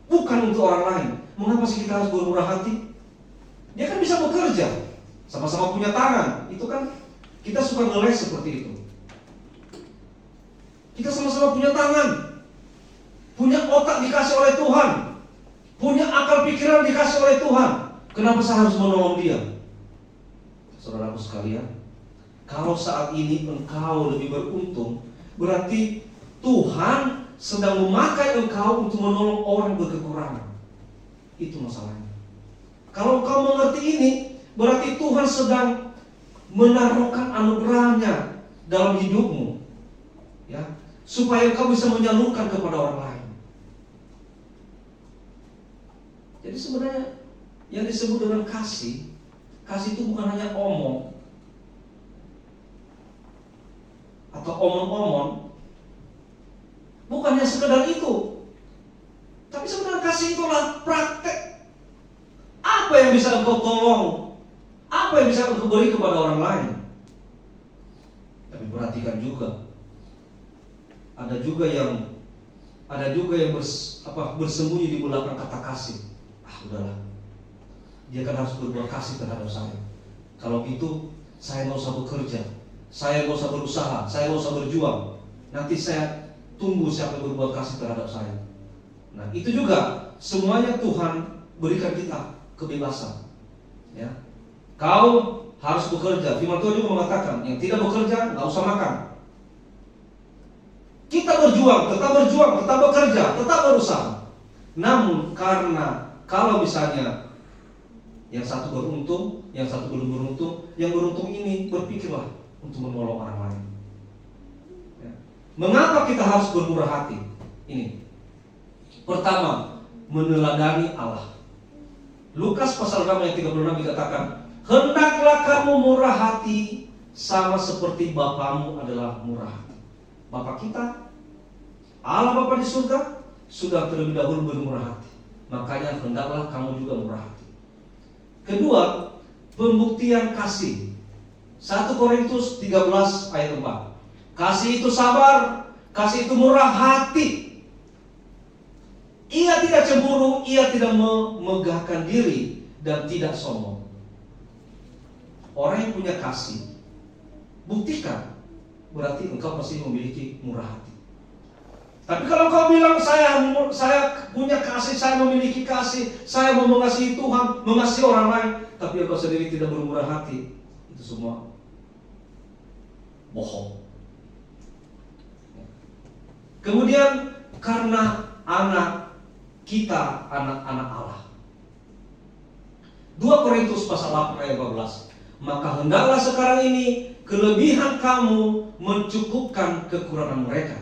bukan untuk orang lain. Mengapa sih kita harus bermurah hati? Dia kan bisa bekerja, sama-sama punya tangan. Itu kan kita suka ngeles seperti itu. Kita sama-sama punya tangan, punya otak dikasih oleh Tuhan. punya akal pikiran dikasih oleh Tuhan. Kenapa saya harus menolong dia? Saudaraku sekalian, kalau saat ini engkau lebih beruntung, berarti Tuhan sedang memakai engkau untuk menolong orang yang berkekurangan. Itu masalahnya. Kalau engkau mengerti ini, berarti Tuhan sedang menaruhkan anugerahnya dalam hidupmu, ya, supaya engkau bisa menyalurkan kepada orang lain. Jadi sebenarnya yang disebut dengan kasih itu bukan hanya omong atau omong-omong, bukan hanya sekedar itu. Tapi sebenarnya kasih itulah praktek. Apa yang bisa engkau tolong, apa yang bisa engkau beri kepada orang lain. Tapi perhatikan juga, ada juga yang bersembunyi di belakang kata kasih. Udahlah, dia kan harus berbuat kasih terhadap saya. Kalau gitu, saya nggak usah bekerja, saya nggak usah berusaha, saya nggak usah berjuang. Nanti saya tunggu siapa yang berbuat kasih terhadap saya. Nah, itu juga semuanya Tuhan berikan kita kebebasan. Ya, kau harus bekerja. Firman Tuhan juga mengatakan, yang tidak bekerja nggak usah makan. Kita berjuang, tetap bekerja, tetap berusaha. Namun karena kalau misalnya yang satu beruntung, yang satu belum beruntung, yang beruntung ini berpikirlah untuk menolong orang lain. Ya. Mengapa kita harus bermurah hati? Ini. Pertama, meneladani Allah. Lukas pasal 6 ayat 36 dikatakan, hendaklah kamu murah hati sama seperti Bapamu adalah murah hati. Bapa kita, Allah Bapa di surga, sudah terlebih dahulu bermurah hati. Makanya hendaklah kamu juga murah hati. Kedua, pembuktian kasih. 1 Korintus 13 ayat 4. Kasih itu sabar, kasih itu murah hati. Ia tidak cemburu, ia tidak memegahkan diri dan tidak sombong. Orang yang punya kasih, buktikan, berarti engkau pasti memiliki murah hati. Tapi kalau kau bilang saya punya kasih, saya memiliki kasih, saya mau mengasihi Tuhan, mengasihi orang lain, tapi engkau sendiri tidak bermurah hati, itu semua bohong. Kemudian karena kita anak-anak Allah. 2 Korintus pasal 8 ayat 14. Maka hendaklah sekarang ini kelebihan kamu mencukupkan kekurangan mereka,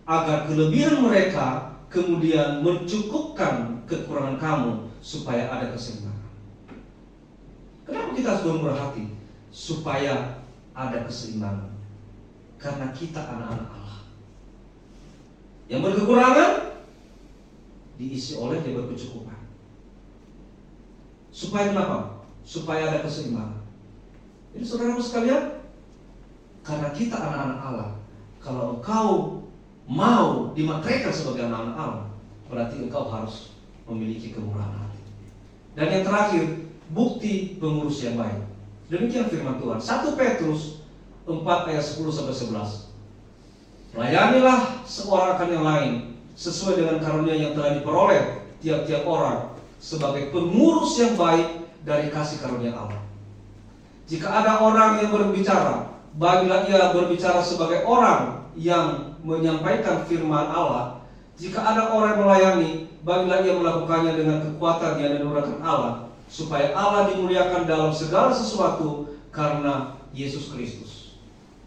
agar kelebihan mereka kemudian mencukupkan kekurangan kamu, supaya ada keseimbangan. Kenapa kita harus bermurah hati? Supaya ada keseimbangan. Karena kita anak-anak Allah. Yang berkekurangan diisi oleh yang berkecukupan. Supaya kenapa? Supaya ada keseimbangan. Jadi saudara sekalian, karena kita anak-anak Allah, kalau engkau mau dimateraikan sebagai anak-anak Allah, berarti engkau harus memiliki kemurahan hati. Dan yang terakhir, bukti pengurus yang baik. Demikian firman Tuhan. 1 Petrus 4 ayat 10-11. Layanilah seorang akan yang lain sesuai dengan karunia yang telah diperoleh tiap-tiap orang sebagai pengurus yang baik dari kasih karunia Allah. Jika ada orang yang berbicara, bagilah ia berbicara sebagai orang yang menyampaikan firman Allah. Jika ada orang yang melayani, bagilah ia melakukannya dengan kekuatan yang dianugerahkan Allah, supaya Allah dimuliakan dalam segala sesuatu karena Yesus Kristus.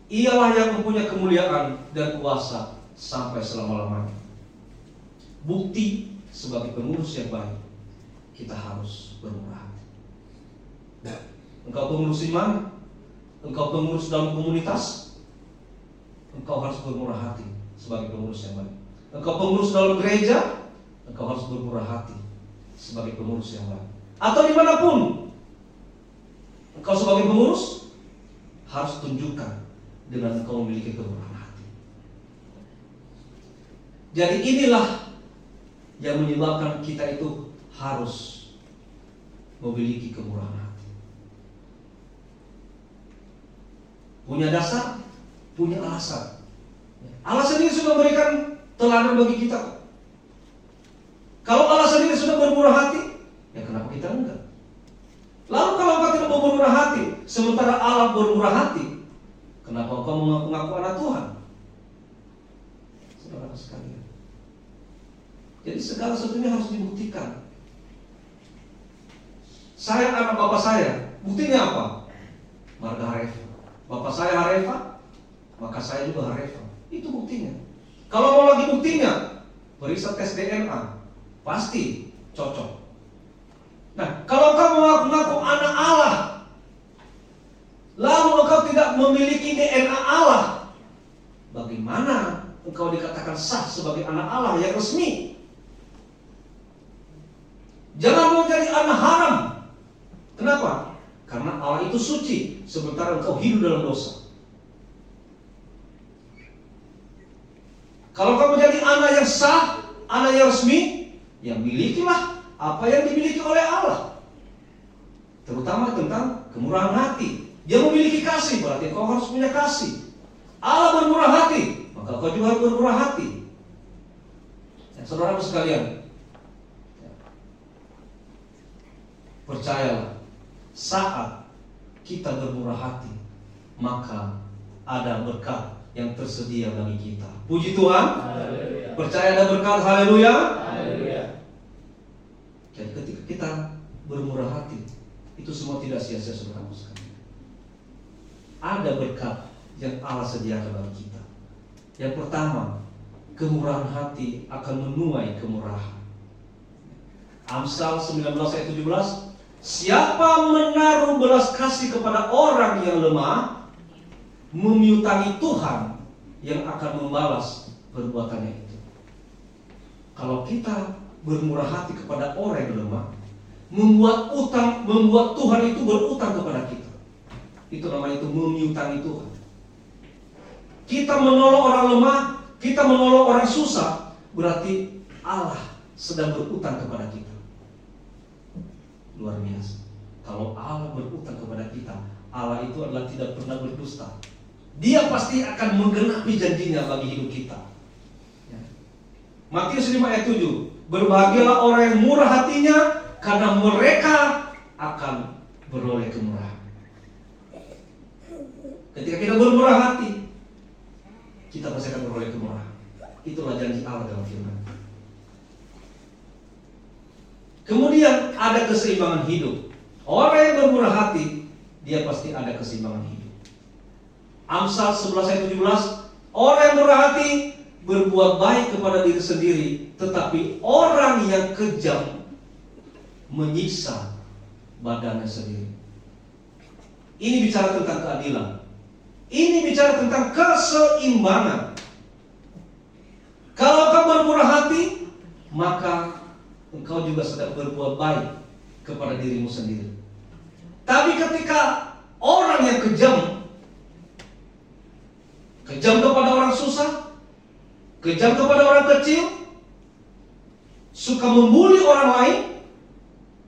Ialah yang mempunyai kemuliaan dan kuasa sampai selama-lamanya. Bukti sebagai pengurus yang baik, kita harus bermurah hati. Engkau pengurus di mana? Engkau pengurus dalam komunitas, engkau harus bermurah hati sebagai pengurus yang baik. Engkau pengurus dalam gereja, engkau harus bermurah hati sebagai pengurus yang baik. Atau dimanapun engkau sebagai pengurus, harus tunjukkan dengan engkau memiliki kemurahan hati. Jadi inilah yang menyebabkan kita itu harus memiliki kemurahan hati. Punya dasar, punya alasan. Allah sendiri sudah memberikan teladan bagi kita. Kalau Allah sendiri sudah bermurah hati, ya kenapa kita enggak? Lalu kalau engkau tidak mau bermurah hati, sementara Allah bermurah hati, kenapa engkau mengaku-ngaku anak Tuhan? Saudara sekalian, jadi segala sesuatunya harus dibuktikan. Saya anak bapak saya, buktinya apa? Marga Harefa. Bapak saya Harefa, maka saya juga Harefa. Itu buktinya. Kalau mau lagi buktinya, periksa tes DNA, pasti cocok. Nah, kalau engkau mengaku anak Allah, lalu engkau tidak memiliki DNA Allah, bagaimana engkau dikatakan sah sebagai anak Allah yang resmi? Jangan mau jadi anak haram. Kenapa? Karena Allah itu suci, sementara engkau hidup dalam dosa. Kalau kamu jadi anak yang sah, anak yang resmi, ya milikilah apa yang dimiliki oleh Allah. Terutama tentang kemurahan hati. Dia memiliki kasih, berarti kau harus punya kasih. Allah bermurah hati, maka kau juga harus bermurah hati. Ya, saudara sekalian, percayalah, saat kita bermurah hati, maka ada berkat yang tersedia bagi kita. Puji Tuhan. Haleluya. Percaya ada berkat. Haleluya. Haleluya. Jadi ketika kita bermurah hati, itu semua tidak sia-sia, saudara sekalian. Ada berkat yang Allah sediakan bagi kita. Yang pertama, kemurahan hati akan menuai kemurahan. Amsal 19 ayat 17, siapa menaruh belas kasih kepada orang yang lemah, memiutangi Tuhan yang akan membalas perbuatannya itu. Kalau kita bermurah hati kepada orang yang lemah, membuat Tuhan itu berutang kepada kita. Itu namanya itu memiutangi Tuhan. Kita menolong orang lemah, kita menolong orang susah, berarti Allah sedang berutang kepada kita. Luar biasa. Kalau Allah berutang kepada kita, Allah itu adalah tidak pernah berdusta. Dia pasti akan menggenapi janjinya bagi hidup kita. Ya. Matius 5 ayat 7, berbahagialah orang yang murah hatinya, karena mereka akan beroleh kemurahan. Ketika kita bermurah hati, kita pasti akan beroleh kemurahan. Itulah janji Allah dalam firman. Kemudian ada keseimbangan hidup. Orang yang bermurah hati, dia pasti ada keseimbangan hidup. Amsal 11 ayat 17, orang yang murah hati berbuat baik kepada diri sendiri, tetapi orang yang kejam menyiksa badannya sendiri. Ini bicara tentang keadilan. Ini bicara tentang keseimbangan. Kalau kau bermurah hati, maka engkau juga sedang berbuat baik kepada dirimu sendiri. Tapi ketika orang yang kejam kepada orang susah, kejam kepada orang kecil, suka membuli orang lain,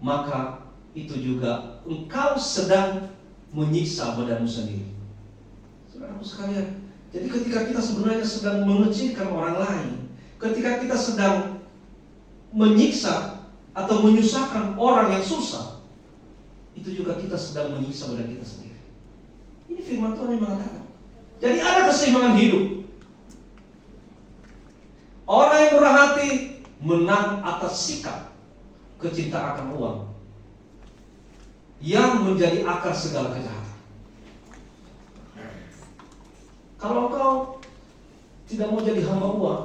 maka itu juga engkau sedang menyiksa badanmu sendiri. Saudaraku sekalian, jadi ketika kita sebenarnya sedang mengecilkan orang lain, ketika kita sedang menyiksa atau menyusahkan orang yang susah, itu juga kita sedang menyiksa badan kita sendiri. Ini firman Tuhan yang mengatakan. Jadi ada keseimbangan hidup. Orang yang murah hati menang atas sikap kecintaan akan uang yang menjadi akar segala kejahatan. Kalau engkau tidak mau jadi hamba uang,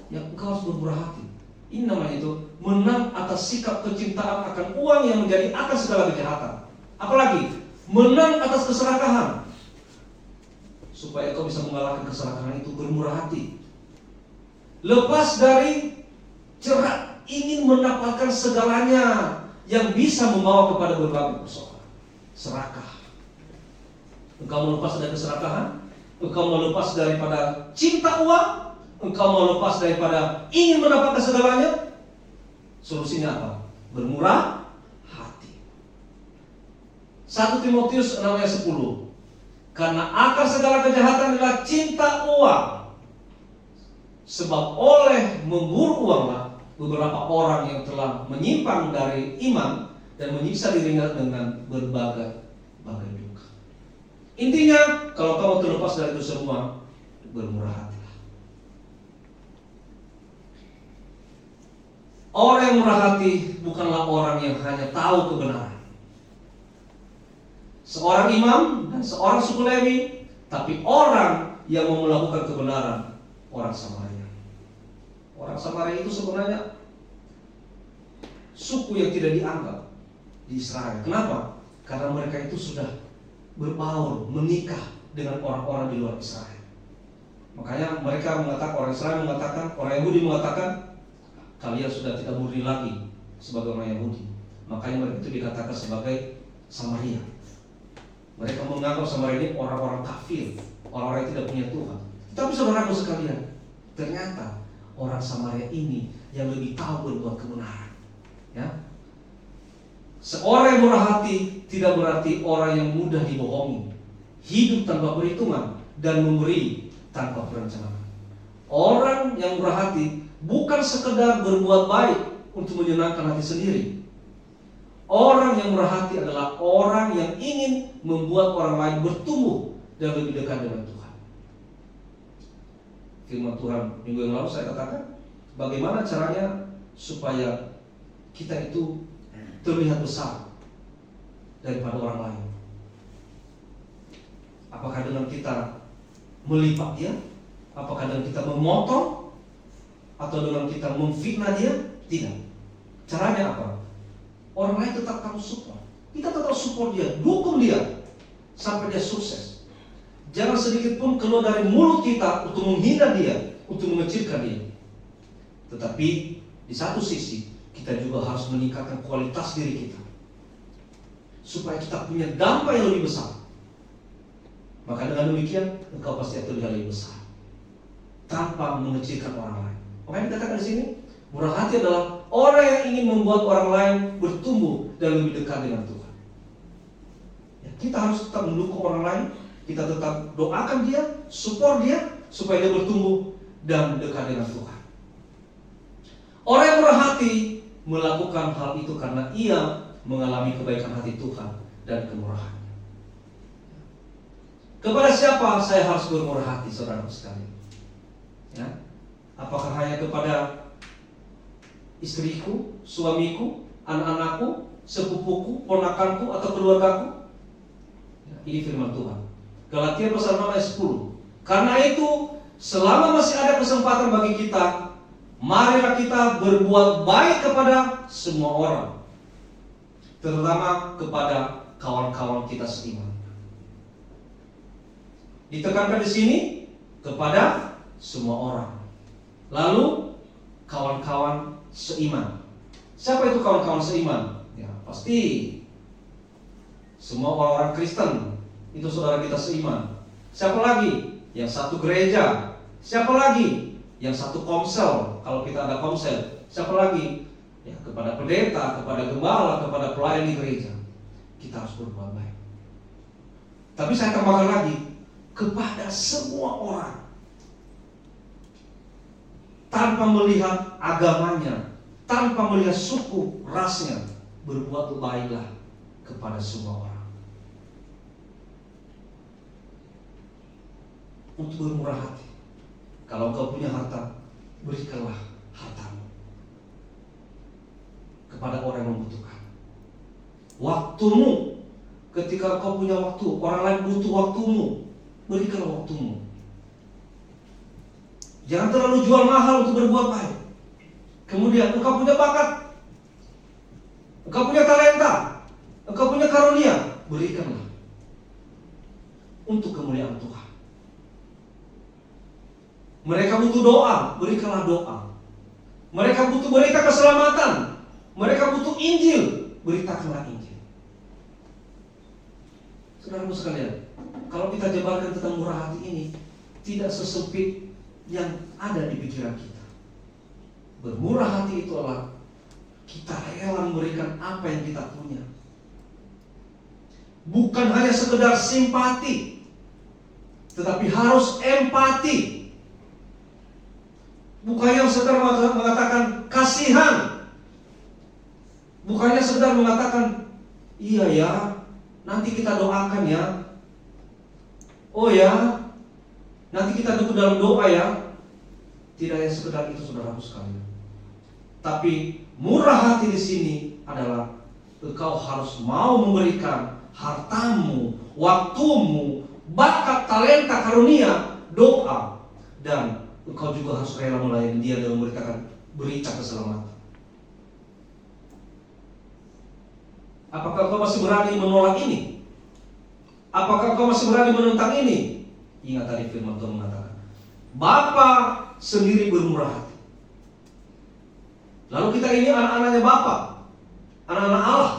ya engkau harus bermurah hati. Ini namanya itu menang atas sikap kecintaan akan uang yang menjadi akar segala kejahatan. Apalagi menang atas keserakahan. Supaya kau bisa mengalahkan keserakahan itu, bermurah hati. Lepas dari cerak ingin mendapatkan segalanya yang bisa membawa kepada berbagai persoalan. Serakah. Engkau mau lepas dari keserakahan? Engkau mau lepas daripada cinta uang? Engkau mau lepas daripada ingin mendapatkan segalanya? Solusinya apa? Bermurah hati. 1 Timotius 6 ayat 10. Karena akar segala kejahatan adalah cinta uang. Sebab oleh memburu uanglah beberapa orang yang telah menyimpang dari iman dan menyiksa dirinya dengan berbagai duka. Intinya, kalau kamu terlepas dari itu semua, bermurah hatilah. Orang yang murah hati bukanlah orang yang hanya tahu kebenaran. Seorang imam dan seorang suku Lewi, tapi orang yang mau melakukan kebenaran, orang Samaria. Orang Samaria itu sebenarnya suku yang tidak dianggap di Israel. Kenapa? Karena mereka itu sudah berbaur, menikah dengan orang-orang di luar Israel. Makanya mereka mengatakan, orang Israel mengatakan, orang Yahudi mengatakan, kalian sudah tidak murni lagi sebagai orang Yahudi. Makanya mereka itu dikatakan sebagai Samaria. Mereka menganggap Samaria ini orang-orang kafir, orang-orang yang tidak punya Tuhan. Tapi saudaraku sekalian, ternyata orang Samaria ini yang lebih tahu berbuat kebenaran. Ya, seorang yang murah hati tidak berarti orang yang mudah dibohongi, hidup tanpa perhitungan dan memberi tanpa perencanaan. Orang yang murah hati bukan sekedar berbuat baik untuk menyenangkan hati sendiri. Orang yang murah hati adalah orang yang ingin membuat orang lain bertumbuh dan lebih dekat dengan Tuhan. Firman Tuhan minggu yang lalu saya katakan, bagaimana caranya supaya kita itu terlihat besar daripada orang lain. Apakah dengan kita melipat dia? Apakah dengan kita memotong? Atau dengan kita memfitnah dia? Tidak. Caranya apa? Orang lain tetap kamu support. Kita tetap support dia, dukung dia sampai dia sukses. Jangan sedikit pun keluar dari mulut kita untuk menghina dia, untuk mengecilkan dia. Tetapi di satu sisi kita juga harus meningkatkan kualitas diri kita supaya kita punya dampak yang lebih besar. Maka dengan demikian engkau pasti akan terlihat lebih besar tanpa mengecilkan orang lain. Makanya dikatakan di sini, murah hati adalah orang yang ingin membuat orang lain bertumbuh dan lebih dekat dengan Tuhan. Ya, kita harus tetap mendukung orang lain, kita tetap doakan dia, support dia supaya dia bertumbuh dan dekat dengan Tuhan. Orang yang murah hati melakukan hal itu karena ia mengalami kebaikan hati Tuhan dan kemurahan. Kepada siapa saya harus bermurah hati, saudara sekalian? Ya, apakah hanya kepada istriku, suamiku, anak-anakku, sepupuku, ponakanku, atau keluargaku? Ya, ini firman Tuhan. Galatia pasal 6 ayat 10. Karena itu, selama masih ada kesempatan bagi kita, marilah kita berbuat baik kepada semua orang, terutama kepada kawan-kawan kita seiman. Ditekankan di sini kepada semua orang. Lalu kawan-kawan seiman. Siapa itu kawan-kawan seiman? Ya, pasti semua orang-orang Kristen itu saudara kita seiman. Siapa lagi? Yang satu gereja. Siapa lagi? Yang satu komsel. Kalau kita ada komsel. Siapa lagi? Ya, kepada pendeta, kepada gembala, kepada pelayan di gereja. Kita harus berbuat baik. Tapi saya tambahkan lagi, kepada semua orang, tanpa melihat agamanya, tanpa melihat suku, rasnya, berbuat baiklah kepada semua orang. Untuk bermurah hati. Kalau kau punya harta, berikanlah hartamu kepada orang yang membutuhkan. Waktumu, ketika kau punya waktu, orang lain butuh waktumu, berikanlah waktumu. Jangan terlalu jual mahal untuk berbuat baik. Kemudian engkau punya bakat, engkau punya talenta, engkau punya karunia, berikanlah untuk kemuliaan Tuhan. Mereka butuh doa, berikanlah doa. Mereka butuh berita keselamatan, mereka butuh Injil, beritakanlah Injil. Saudara sekalian, kalau kita jabarkan tentang murah hati ini, tidak sesempit yang ada di pikiran kita. Bermurah hati itu adalah kita rela memberikan apa yang kita punya. Bukan hanya sekedar simpati, tetapi harus empati. Bukannya sekedar mengatakan kasihan. Bukannya sekedar mengatakan, iya ya, nanti kita doakan ya. Oh ya, nanti kita duduk dalam doa ya. Tidak hanya sekedar itu, saudaraku sekalian. Tapi murah hati di sini adalah engkau harus mau memberikan hartamu, waktumu, bakat, talenta, karunia, doa, dan engkau juga harus rela melayani dia dan memberitakan berita keselamatan. Apakah kau masih berani menolak ini? Apakah kau masih berani menentang ini? Ingat tadi firman Tuhan mengatakan, Bapa sendiri bermurah hati. Lalu kita ini anak-anaknya Bapa, anak-anak Allah.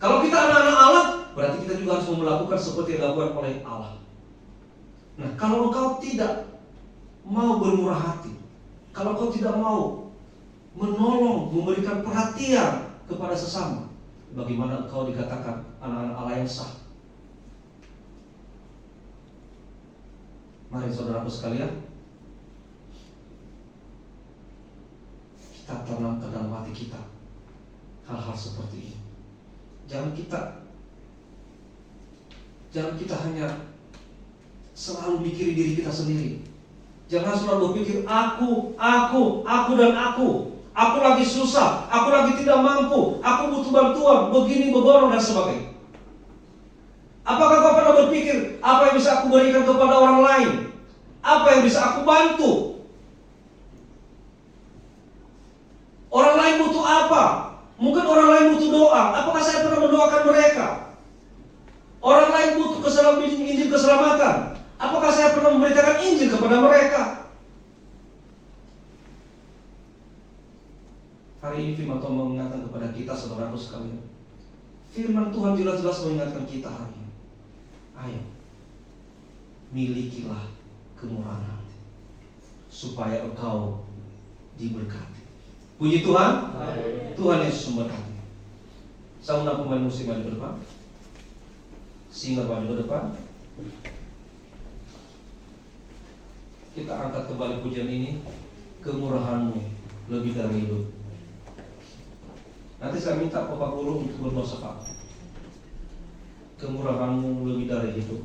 Kalau kita anak-anak Allah, berarti kita juga harus melakukan seperti yang dilakukan oleh Allah. Nah, kalau engkau tidak mau bermurah hati, kalau engkau tidak mau menolong, memberikan perhatian kepada sesama, bagaimana engkau dikatakan anak-anak Allah yang sah? Mari saudaraku sekalian, kita tanamkan dalam hati kita hal-hal seperti ini. Jangan kita hanya selalu mikirin diri kita sendiri. Jangan selalu berpikir aku dan aku. Aku lagi susah, aku lagi tidak mampu, aku butuh bantuan, begini, beborong dan sebagainya. Apakah kau pernah berpikir apa yang bisa aku berikan kepada orang lain? Apa yang bisa aku bantu? Orang lain butuh apa? Mungkin orang lain butuh doa. Apakah saya pernah mendoakan mereka? Orang lain butuh Injil keselamatan. Apakah saya pernah memberitakan Injil kepada mereka? Hari ini firman Tuhan mengingatkan kepada kita, saudaraku sekalian. Firman Tuhan jelas-jelas mengingatkan kita hari ini. Ayo, milikilah kemurahan hati, supaya engkau diberkati. Puji Tuhan. Tuhan Yesus memberkati. Saya undang pemain musik maju ke depan. Singer maju ke depan. Kita angkat kembali pujian ini. Kemurahanmu lebih dari hidup. Nanti saya minta Bapak Guru untuk berdoa. Kemurahanmu lebih dari hidup.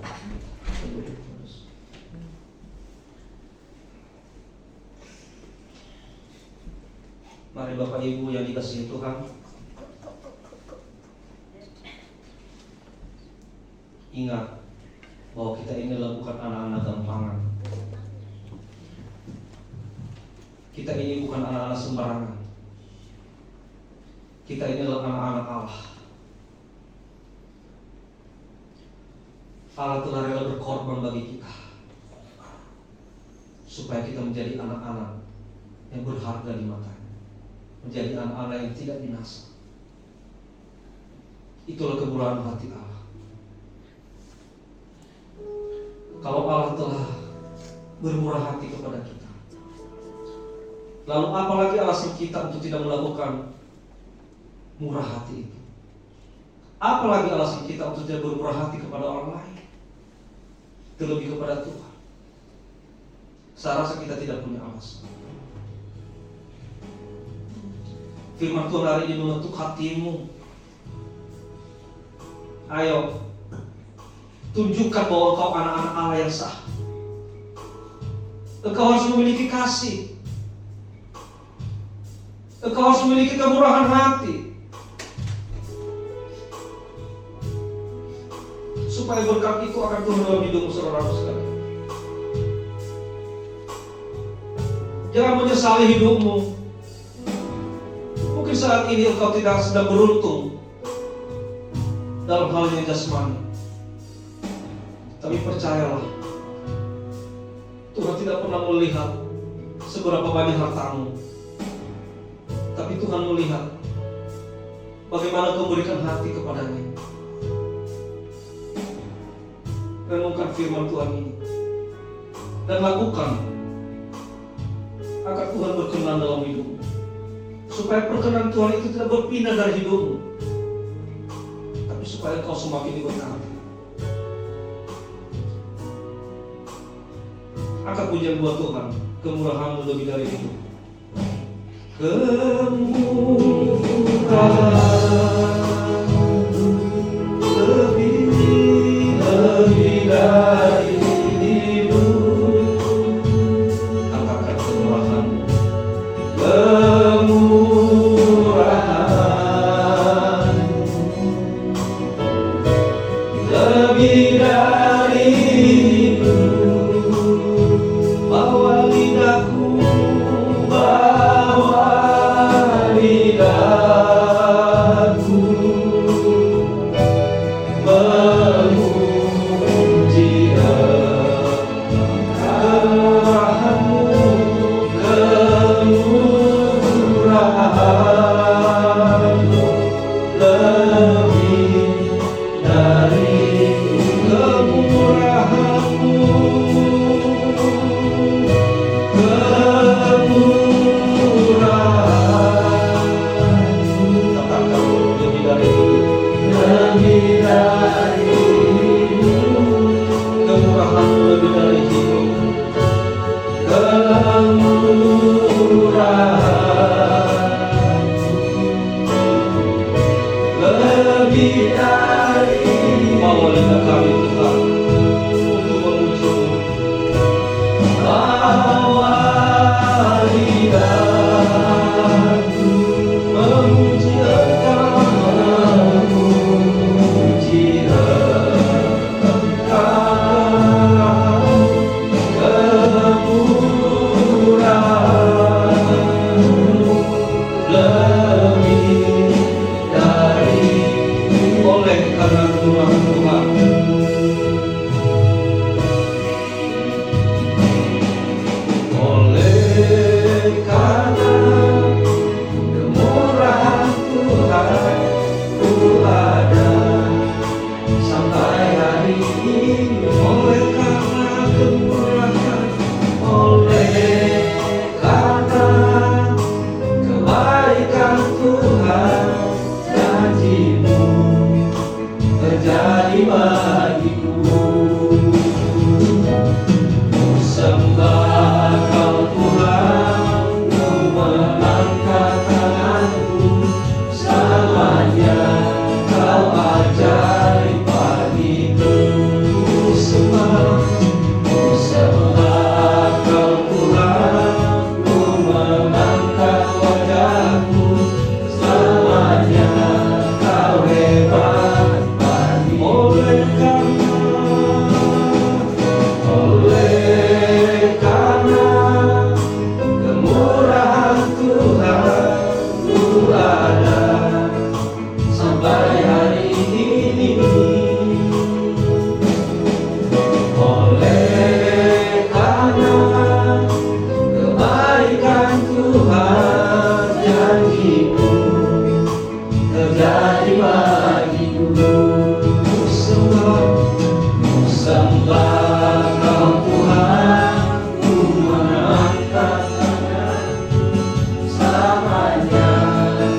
Mari Bapak Ibu yang dikasihi Tuhan, ingat bahwa kita ini adalah bukan anak-anak gampangan. Kita ini bukan anak-anak sembarangan. Kita ini adalah anak-anak Allah. Allah telah rela berkorban bagi kita, supaya kita menjadi anak-anak yang berharga di matanya, menjadi anak-anak yang tidak binasa. Itulah kemurahan hati Allah. Kalau Allah telah bermurah hati kepada kita, lalu apalagi alasan kita untuk tidak melakukan murah hati itu? Apalagi alasan kita untuk tidak bermurah hati kepada orang lain, terlebih kepada Tuhan? Saya rasa kita tidak punya alasan. Firman Tuhan hari ini mengetuk hatimu. Ayo, tunjukkan bahwa engkau anak-anak Allah yang sah. Engkau harus memiliki kasih. Engkau harus memiliki kemurahan hati, supaya berkat itu akan turun dalam hidupmu, saudara sekalian. Jangan menyesali hidupmu. Mungkin saat ini engkau tidak sedang beruntung dalam hal yang jasmani, tapi percayalah, Tuhan tidak pernah melihat seberapa banyak hartamu, tapi Tuhan melihat bagaimana kau berikan hati kepadanya. Renungkan firman Tuhan ini dan lakukan, agar Tuhan berkenan dalam hidupmu, supaya perkenan Tuhan itu tidak berpindah dari hidupmu, tapi supaya kau semakin diberkati. Angkat pujian buat Tuhan. Kemurahan-Mu lebih dari itu. Kemurahan lebih dari itu. Angkatkan kemurahan. Kemurahan lebih dari itu. Bawa lidahku, bawa lidahku memuji kemurahan-Mu, kemurahan-Mu lebih dari kemurahan-Mu, kemurahan-Mu. Katakan lebih dari itu. Lebih dari itu. Kemurahan-Mu lebih dari itu. Kemurahan lebih dari bawa lidah kami Tuhan untuk memuji-Mu. Bawa lidahku memuji Engkau, memuji Engkau. Kemurahan-Mu lebih dari oleh karena kemurahan Tuhan. Oleh karena kemurahan Tuhan, ku ada sampai hari ini. Oleh karena kemurahan, oleh karena kebaikan Tuhan, janji-Mu terjadi bagiku. Sembah Kau Tuhan, ku mengangkat tanganku, selamanya Kau ajaib bagiku. Sembah Kau Tuhan, ku mengangkat wajahku, selamanya Kau hebat bagiku. Oleh karena kemurahan Tuhan, ku ada sampai hari ini. Oleh karena kebaikan Tuhan, janji-Mu terjadi bagiku. Sembah Kau Tuhan, ku mengangkat tanganku, selamanya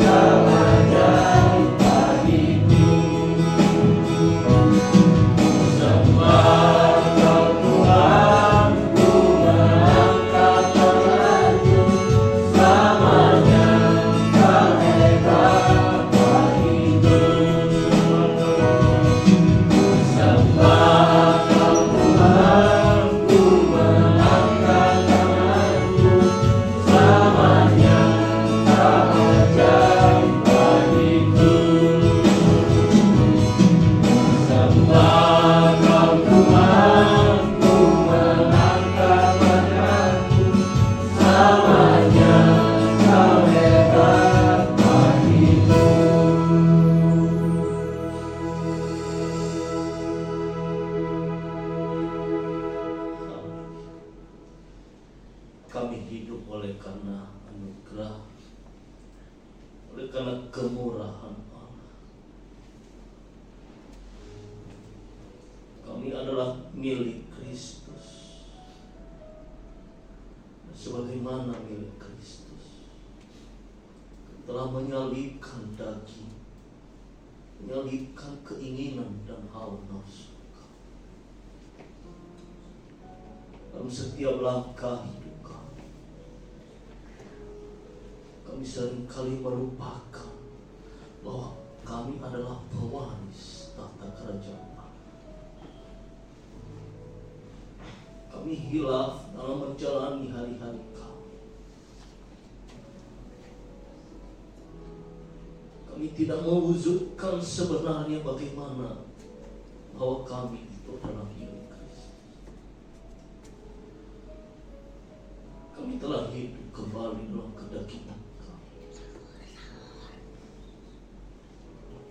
Kau ajaib bagiku. Sembah Kau Tuhan, ku mengangkat tanganku, selamanya Kau hebat bagiku. Sembah Kau Tuhan, ku mengangkat tanganku, selamanya Kau ajaib bagiku. Sembah Kau Tuhan, ku mengangkat tanganku, selamanya Kau hebat bagiku. Kami hidup oleh karena anugerah, oleh karena kemurahan Allah. Kami adalah milik Kristus, sebagaimana milik Kristus telah menyalibkan daging, menyalibkan keinginan dan hawa nafsu. dalam setiap langkah hidup kami. Kami seringkali melupakan bahwa kami adalah pewaris tahta kerajaan Allah. Kami hilaf dalam menjalani hari-hari kami. Kami tidak mewujudkan sebenarnya bagaimana bahwa kami itu adalah milik Kristus. Kami telah hidup kembali dalam kedagingan kami.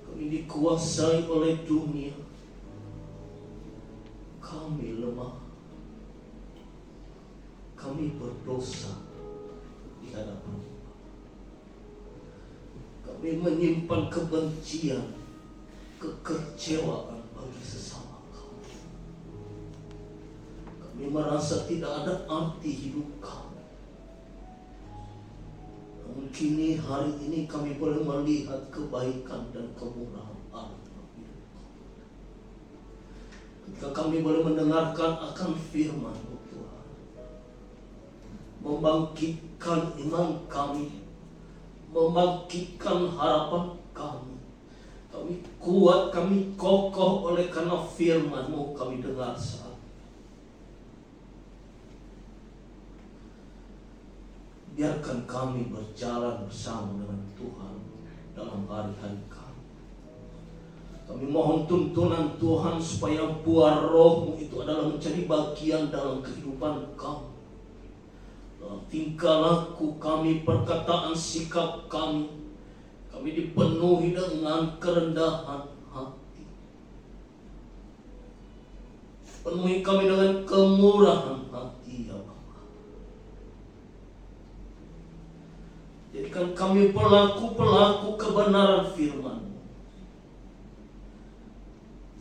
Kami dikuasai oleh dunia. Kami lemah. Kami berdosa di hadapan Allah. Kami menyimpan kebencian, kekecewaan bagi sesama kami. Kami merasa tidak ada arti hidup kami. Namun kini hari ini kami boleh melihat kebaikan dan kemurahan Allah dalam hidup kami. Ketika kami boleh mendengarkan akan firman-Mu Tuhan, membangkitkan iman kami, membangkitkan harapan kami. Kami kuat, kami kokoh oleh karena firman-Mu kami dengar saat. Biarkan kami berjalan bersama dengan Tuhan dalam hari-hari kami. Kami mohon tuntunan Tuhan supaya buah Roh-Mu itu adalah menjadi bagian dalam kehidupan kami. Dalam tingkah laku kami, perkataan sikap kami, kami dipenuhi dengan kerendahan hati. Penuhi kami dengan kemurahan hati, ya Allah. Jadikan kami pelaku-pelaku kebenaran firman-Mu.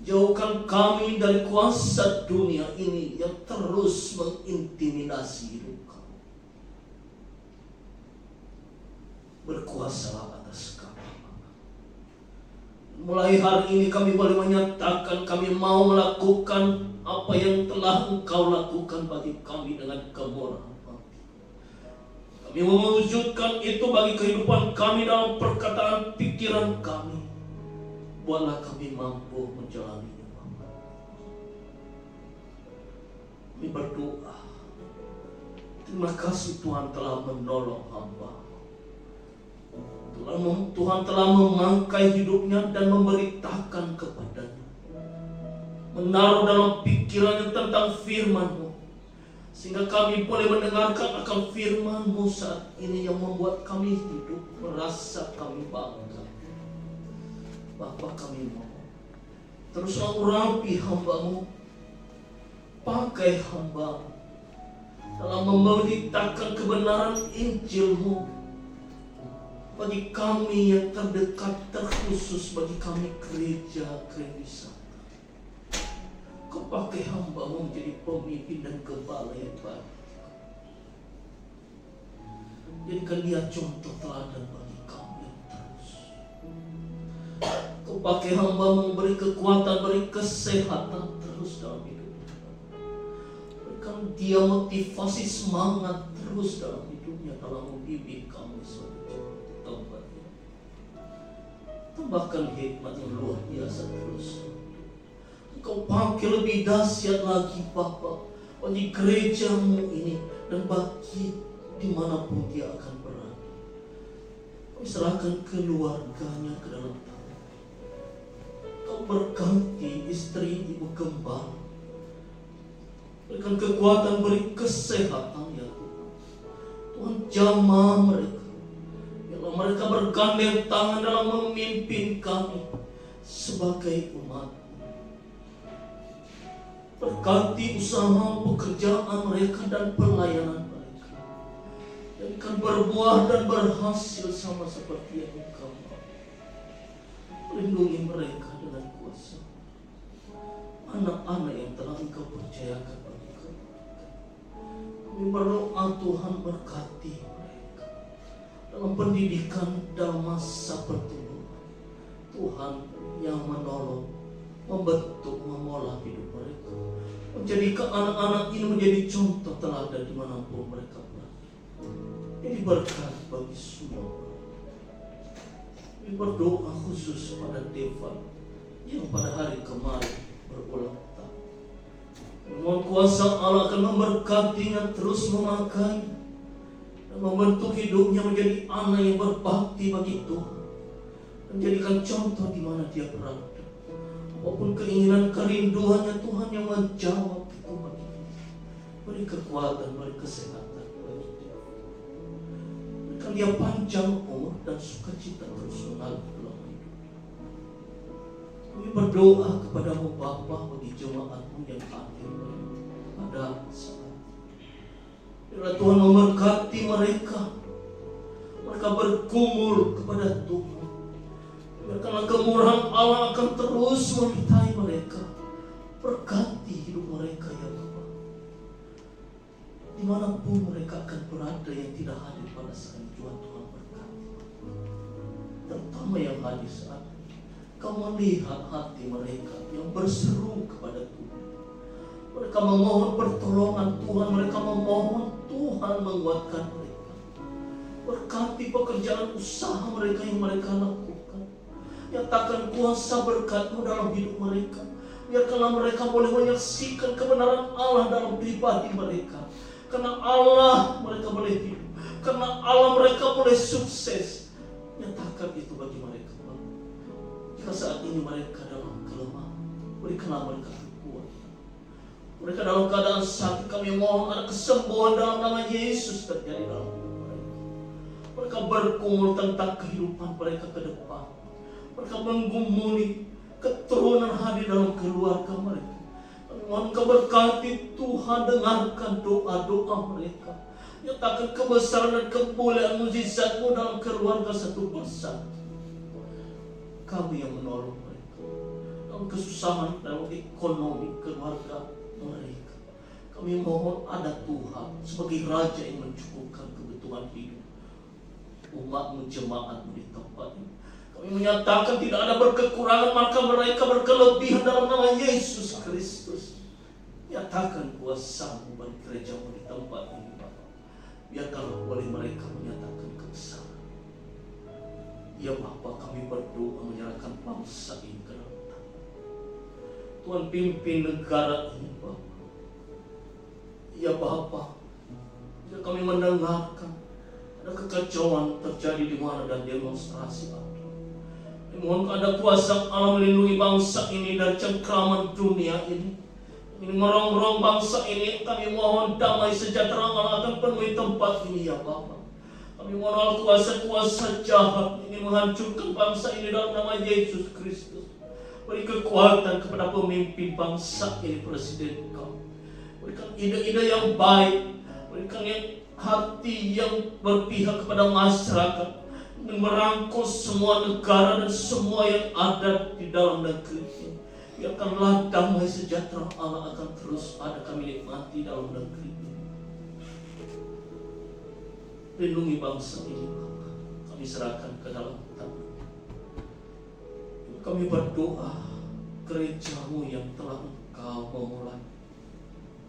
Jauhkan kami dari kuasa dunia ini yang terus mengintimidasi hidup kami. Berkuasalah atas kami. Mulai hari ini kami boleh menyatakan kami mau melakukan apa yang telah Engkau lakukan bagi kami dengan kemurahan hati. Kami mewujudkan itu bagi kehidupan kami dalam perkataan pikiran kami. Buatlah kami mampu menjalaninya, Bapa. Kami berdoa. Terima kasih Tuhan telah menolong hamba. Tuhan telah memangkai hidupnya dan memberitakan kepadanya, menaruh dalam pikirannya tentang firman-Mu, sehingga kami boleh mendengarkan akan firman-Mu saat ini yang membuat kami hidup, merasa kami bangga. Bapa, kami mohon teruslah urapi hamba-Mu, pakai hamba-Mu dalam memberitakan kebenaran Injil-Mu bagi kami yang terdekat, terkhusus bagi kami gereja Kremisa. Kau pakai hamba-Mu menjadi pemimpin dan gembala yang baik. Jadikan dia contoh teladan bagi kami yang terus. Kau pakai hamba-Mu memberi kekuatan, beri kesehatan terus dalam hidupnya. Berikan dia motivasi, semangat terus dalam hidupnya dalam membimbing kami sebagai tempatnya. Tambahkan hikmat yang luar biasa terus. Engkau pakai lebih dahsyat lagi Bapa bagi gereja-Mu ini dan bagi dimanapun dia akan berada. Kau serahkan keluarganya ke dalam tangan. Kau berkati istri ibu gembala. Berikan kekuatan, beri kesehatan ya Tuhan. Tuhan jamah mereka. Biarlah mereka bergandeng tangan dalam memimpin kami sebagai umat. Berkati usaha pekerjaan mereka dan pelayanan mereka. Jadikan berbuah dan berhasil sama seperti yang Engkau mau. Lindungi mereka dengan kuasa. Anak-anak yang telah Engkau percayakan bagi kami. Kami berdoa Tuhan berkati mereka dalam pendidikan, dalam masa pertumbuhan. Tuhan yang menolong, membentuk, mengolah hidup mereka, menjadikan anak-anak ini menjadi contoh teladan dimanapun mereka berada. Ini berkat bagi semua. Ini berdoa khusus pada Devan yang pada hari kemarin berulang tahun. Mohon kuasa Allah akan memberkatinya, terus memakai dan membentuk hidupnya menjadi anak yang berbakti bagi Tuhan, menjadikan contoh di mana dia berada. Apapun keinginan kerinduannya, Tuhan yang menjawab itu bagi dia. Beri kekuatan, beri kesehatan bagi dia. Berikan dia panjang umur dan sukacita terus mengalir dalam hidup. Kami berdoa kepadamu Bapa bagi jemaatmu yang hadir pada saat ini. Biarlah Tuhan memberkati mereka. Mereka bergumul kepada Tuhan. Biarkanlah kemurahan Allah akan terus menyertai mereka. Berkati hidup mereka ya Bapa. Dimanapun mereka akan berada yang tidak hadir pada saat Tuhan berkati. Terutama yang hadir saat ini. Kau melihat hati mereka yang berseru kepada Tuhan. Mereka memohon pertolongan Tuhan. Mereka memohon Tuhan menguatkan mereka. Berkati pekerjaan usaha mereka yang mereka lakukan. Nyatakan kuasa berkat-Mu dalam hidup mereka. Biarkanlah mereka boleh menyaksikan kebenaran Allah dalam pribadi mereka. Karena Allah mereka boleh hidup. Karena Allah mereka boleh sukses. Nyatakan itu bagi mereka. Jika saat ini mereka dalam kelemahan, berikanlah mereka kekuatan. Mereka dalam keadaan sakit, kami mohon ada kesembuhan dalam nama Yesus terjadi dalam hidup mereka. Mereka bergumul tentang kehidupan mereka ke depan. Mereka menggumuli keturunan hadir dalam keluarga mereka. Mohon Kau berkati Tuhan, dengarkan doa-doa mereka. Nyatakan kebesaran dan kemuliaan mujizat-Mu dalam keluarga satu persatu. Kami yang menolong mereka dalam kesusahan, dalam ekonomi keluarga mereka. Kami mohon ada Tuhan sebagai Raja yang mencukupkan kebutuhan hidup umat-Mu, jemaat-Mu di tempat ini. Kami menyatakan tidak ada berkekurangan, maka mereka berkelebihan dalam nama Yesus Kristus. Nyatakan kuasa-Mu bagi gereja-Mu di tempat ini, Bapa. Biarkanlah boleh mereka menyatakan kebesaran. Ya Bapa, kami berdoa menyerahkan bangsa ini ke dalam tangan Tuhan. Pimpin negara ini, Bapa. Ya Bapa, jika kami mendengarkan ada kekacauan terjadi di mana dan demonstrasi ada. Mohon ada kuasa Allah melindungi bangsa ini dari cengkraman dunia ini. Ini merongrong bangsa ini. Kami mohon damai sejahtera Allah akan penuhi tempat ini ya Bapa. Kami mohon Allah kuasa-kuasa jahat ini menghancurkan bangsa ini dalam nama Yesus Kristus. Beri kekuatan kepada pemimpin bangsa ini, Presiden Kau. Berikan ide-ide yang baik. Berikan yang hati yang berpihak kepada masyarakat. Merangkul semua negara dan semua yang ada di dalam negeri ini. Biarkanlah damai sejahtera Allah akan terus ada kami nikmati dalam negeri ini. Lindungi bangsa ini Bapa. Kami serahkan ke dalam tangan. Kami berdoa gereja-Mu yang telah Engkau memulai.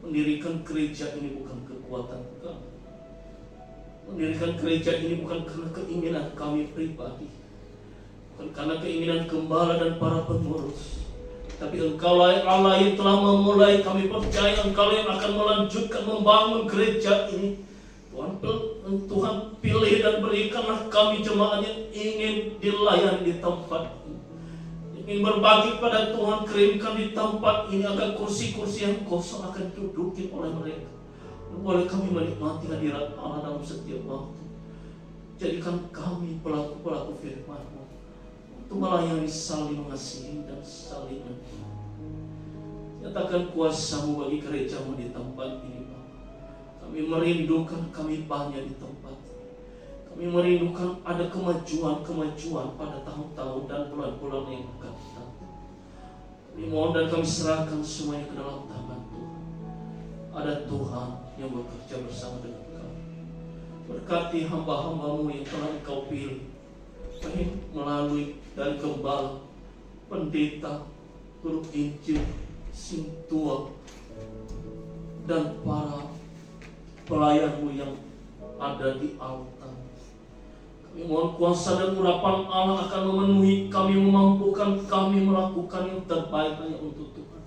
Mendirikan gereja ini bukan kekuatan kami. Mendirikan gereja ini bukan karena keinginan kami pribadi, bukan karena keinginan gembala dan para pengurus, tapi Engkaulah Allah yang telah memulai. Kami percaya Engkau yang akan melanjutkan membangun gereja ini. Tuhan pilih dan berikanlah kami jemaat yang ingin dilayani di tempat ini, ingin berbagi pada Tuhan. Kirimkan di tempat ini agar kursi-kursi yang kosong akan diduduki oleh mereka. Boleh kami menikmati hadirat Allah dalam setiap waktu. Jadikan kami pelaku-pelaku firman-Mu untuk melayani, saling mengasihi dan saling menerima. Nyatakan kuasa-Mu bagi gereja-Mu di tempat ini, Bapa. Kami merindukan kami banyak di tempat ini. Kami merindukan ada kemajuan-kemajuan pada tahun-tahun dan bulan-bulan yang akan datang. Kami mohon dan kami serahkan semuanya ke dalam tangan Tuhan. Ada Tuhan yang bekerja bersama dengan kami. Berkati hamba-hamba-Mu yang telah Engkau pilih, baik melalui dari gembala, pendeta, guru Injil sing tua dan para pelayanmu yang ada di altar. Kami mohon kuasa dan urapan Allah akan memenuhi kami, memampukan kami melakukan yang terbaik hanya untuk Tuhan.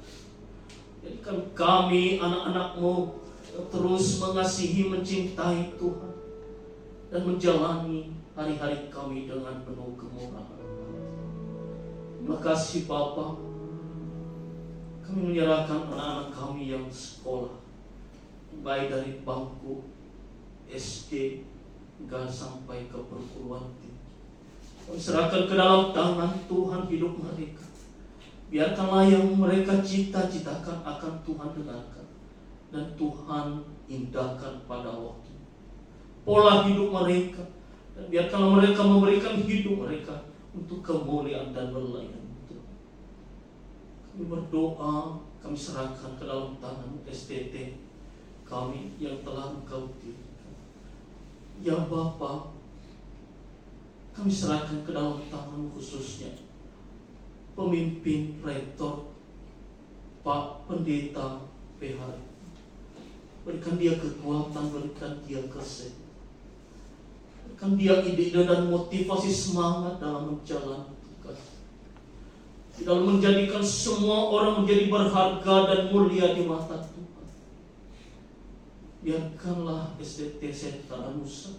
Jadikan kami anak-anak-Mu terus mengasihi, mencintai Tuhan dan menjalani hari-hari kami dengan penuh kemurahan. Terima kasih Bapa. Kami menyerahkan anak-anak kami yang sekolah, baik dari bangku SD hingga sampai ke perguruan tinggi. Kami serahkan ke dalam tangan Tuhan hidup mereka. Biarkanlah yang mereka cita-citakan akan Tuhan dengarkan dan Tuhan indahkan pada waktu pola hidup mereka, dan biarkanlah mereka memberikan hidup mereka untuk kemuliaan dan pelayanan Tuhan. Kami berdoa, kami serahkan ke dalam tangan STT kami yang telah Engkau dirikan. Ya Bapa, kami serahkan ke dalam tangan khususnya pemimpin rektor Pak Pendeta PH. Berikan dia kekuatan, berikan dia kesehatan, berikan dia ide dan motivasi semangat dalam menjalani tugas, dalam menjadikan semua orang menjadi berharga dan mulia di mata Tuhan. Biarkanlah SDT Sentra Nusa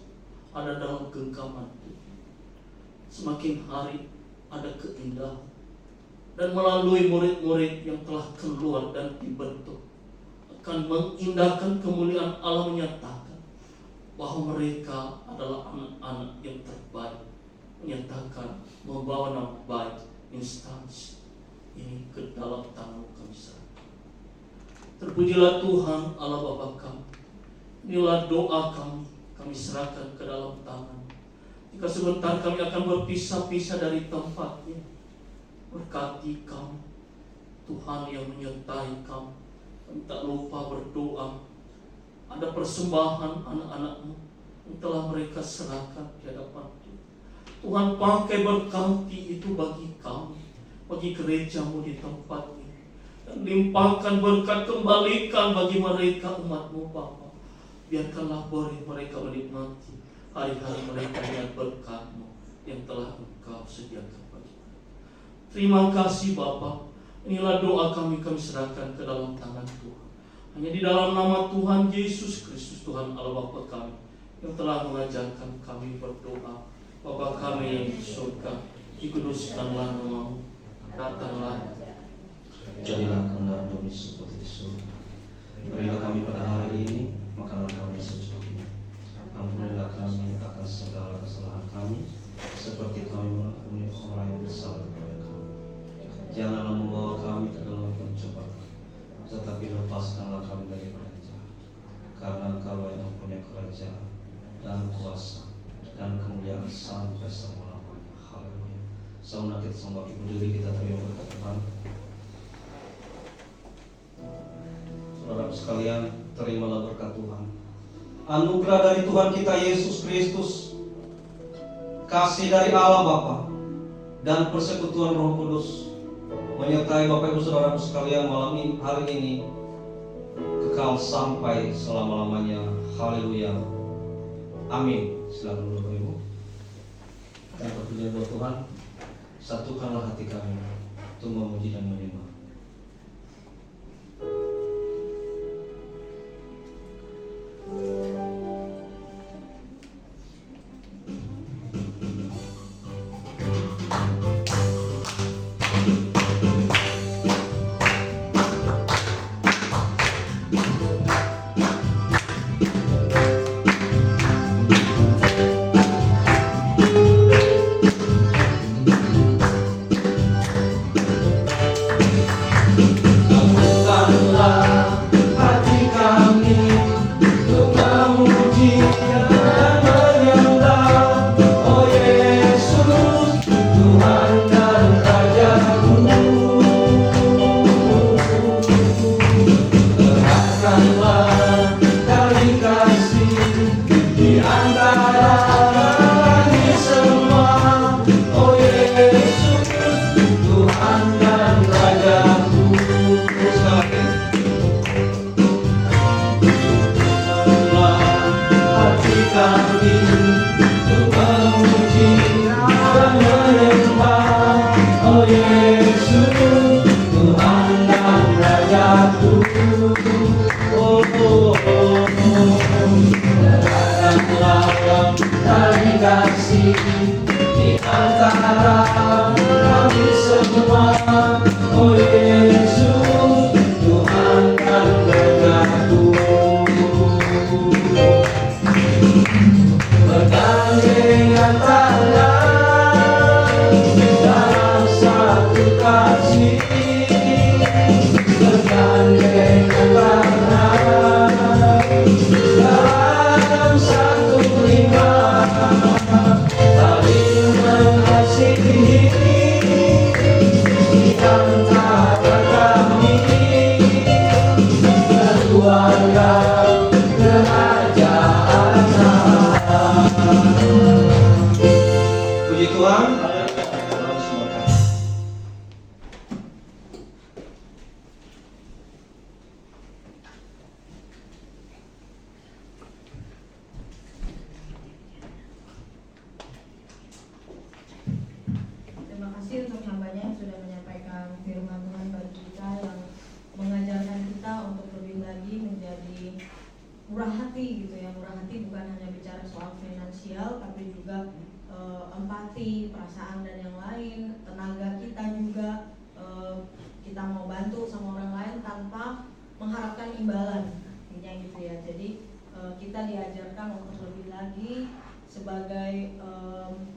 ada dalam genggaman Tuhan. Semakin hari ada keindahan, dan melalui murid-murid yang telah keluar dan dibentuk akan mengindahkan kemuliaan Allah, menyatakan bahwa mereka adalah anak-anak yang terbaik, menyatakan membawa nama baik instansi ini ke dalam tangan kami serahkan. Terpujilah Tuhan Allah Bapa kami. Inilah doa kami serahkan ke dalam tangan. Jika sebentar kami akan berpisah-pisah dari tempat ini, berkati kami, Tuhan yang menyertai kami. Kami tak lupa berdoa, ada persembahan anak-anak-Mu yang telah mereka serahkan di hadapan Tuhan. Tuhan pakai berkati itu bagi kami, bagi gereja-Mu di tempat ini, dan limpahkan berkat, kembalikan bagi mereka umat-Mu Bapa. Biarkanlah boleh mereka menikmati hari-hari mereka dengan berkat-Mu yang telah Engkau sediakan bagi mereka. Terima kasih Bapa. Inilah doa kami serahkan ke dalam tangan Tuhan. Hanya di dalam nama Tuhan Yesus Kristus, Tuhan Allah Bapa kami, yang telah mengajarkan kami berdoa. Bapa kami yang di surga, dikuduskanlah nama-Mu, datanglah, Jadilah kehendak-Mu seperti di surga. Berilah kami pada hari ini makanan kami secukupnya. Ampunilah kami akan segala kesalahan kami, seperti kami mengampuni orang yang bersalah kepada kami. Janganlah membawa kami ke dalam pencobaan, tetapi lepaskanlah kami daripada jahat. Karena Engkau yang mempunyai kerajaan dan kuasa dan kemuliaan sampai selama-lamanya. Haleluya. Saudara kita sembah berdiri, kita terima berkat Tuhan. Saudara sekalian, terimalah berkat Tuhan. Anugerah dari Tuhan kita Yesus Kristus, kasih dari Allah Bapa, dan persekutuan Roh Kudus menyertai Bapak Ibu Saudara sekalian malam ini, hari ini, kekal sampai selama-lamanya. Haleluya. Amin. Silakan Bapak Ibu. Dan berpujian buat Tuhan, satukanlah hati kami untuk memuji dan menyembah. Tuhan dan Raja. Oh Yesus, Tuhan dan Rajaku. Bergandengan tangan dalam satu kasih, bergandengan tangan dalam satu iman, saling mengasihi di antara kami, keluarga kerajaan Allah. Puji Tuhan. Tuhan semua. Terima kasih untuk hambanya yang sudah menyampaikan firman Tuhan bagi kita, yang mengajarkan kita untuk lebih lagi menjadi murah hati gitu ya. Murah hati bukan hanya bicara soal finansial, tapi juga empati, perasaan dan yang lain, tenaga kita juga, kita mau bantu sama orang lain tanpa mengharapkan imbalan, intinya gitu ya. Jadi kita diajarkan untuk lebih lagi sebagai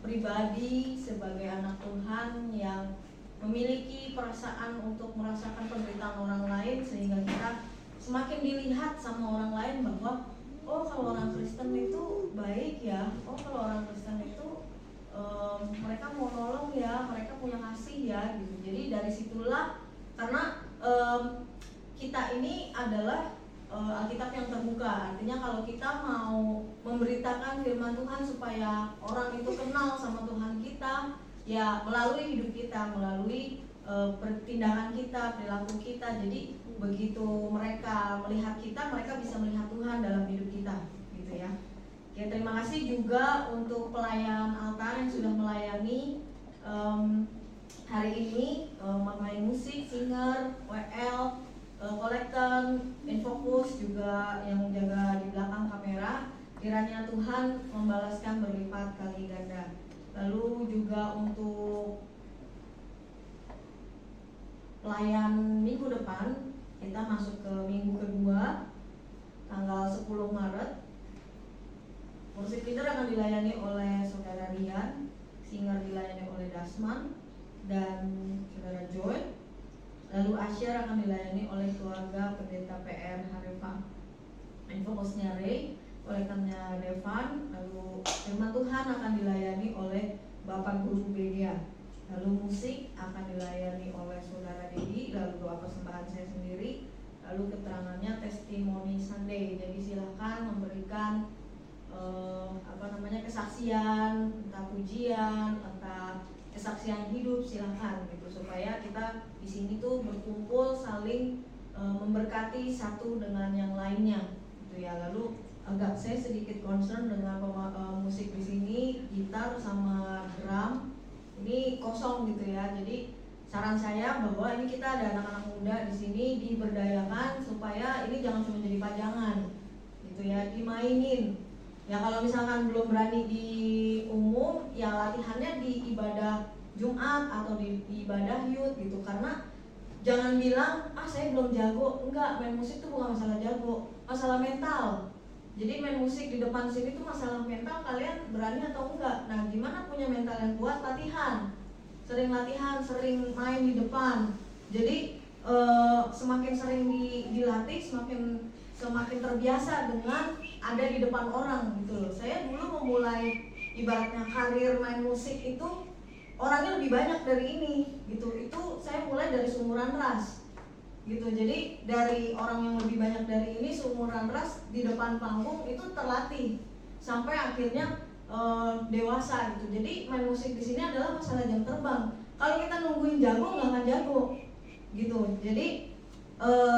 pribadi, sebagai anak Tuhan yang memiliki perasaan untuk merasakan penderitaan orang lain, sehingga kita semakin dilihat sama orang lain bahwa oh kalau orang Kristen itu baik ya, oh kalau orang Kristen itu mereka mau nolong ya, mereka punya kasih ya gitu. Jadi dari situlah, karena kita ini adalah Alkitab yang terbuka, artinya kalau kita mau memberitakan firman Tuhan supaya orang itu kenal sama Tuhan kita, ya melalui hidup kita, melalui pertindakan kita, perilaku kita. Jadi begitu mereka melihat kita, mereka bisa melihat Tuhan dalam hidup kita, gitu ya. Ya, terima kasih juga untuk pelayan altar yang sudah melayani hari ini, memain musik, singer, WL, kolektor, infokus juga yang menjaga di belakang kamera. Kiranya Tuhan membalaskan berlipat kali ganda. Lalu juga untuk pelayan minggu depan, kita masuk ke minggu kedua, tanggal 10 Maret. Worship leader akan dilayani oleh Saudara Rian, singer dilayani oleh Dasman dan Saudara Joy. Lalu Asyar akan dilayani oleh keluarga pendeta PR Harefa. Infokusnya Ray, kolektornya Devan. Lalu firman Tuhan akan dilayani oleh Bapak Guru Bedia. Lalu musik akan dilayani oleh Saudara Dedi. Lalu doa persembahan saya sendiri. Lalu keterangannya testimoni Sunday. Jadi silakan memberikan kesaksian, entah pujian, entah kesaksian hidup, silakan gitu, supaya kita di sini tuh berkumpul saling memberkati satu dengan yang lainnya gitu ya. Lalu agak saya sedikit concern dengan musik di sini, gitar sama drum ini kosong gitu ya. Jadi saran saya bahwa ini kita ada anak-anak muda di sini, diberdayakan supaya ini jangan cuma jadi pajangan gitu ya, dimainin. Ya kalau misalkan belum berani di umum, ya latihannya di ibadah Jumat atau di ibadah youth gitu. Karena jangan bilang, saya belum jago. Enggak, main musik itu bukan masalah jago, masalah mental. Jadi main musik di depan sini tuh masalah mental, kalian berani atau enggak. Nah gimana punya mental yang kuat? Latihan, sering main di depan. Jadi semakin sering dilatih, semakin terbiasa dengan ada di depan orang gitu loh. Saya dulu memulai ibaratnya karir main musik itu orangnya lebih banyak dari ini gitu. Itu saya mulai dari seumuran ras gitu. Jadi dari orang yang lebih banyak dari ini seumuran ras di depan panggung itu terlatih sampai akhirnya dewasa gitu. Jadi main musik di sini adalah masalah jam terbang. Kalau kita nungguin jago nggak akan jago gitu. Jadi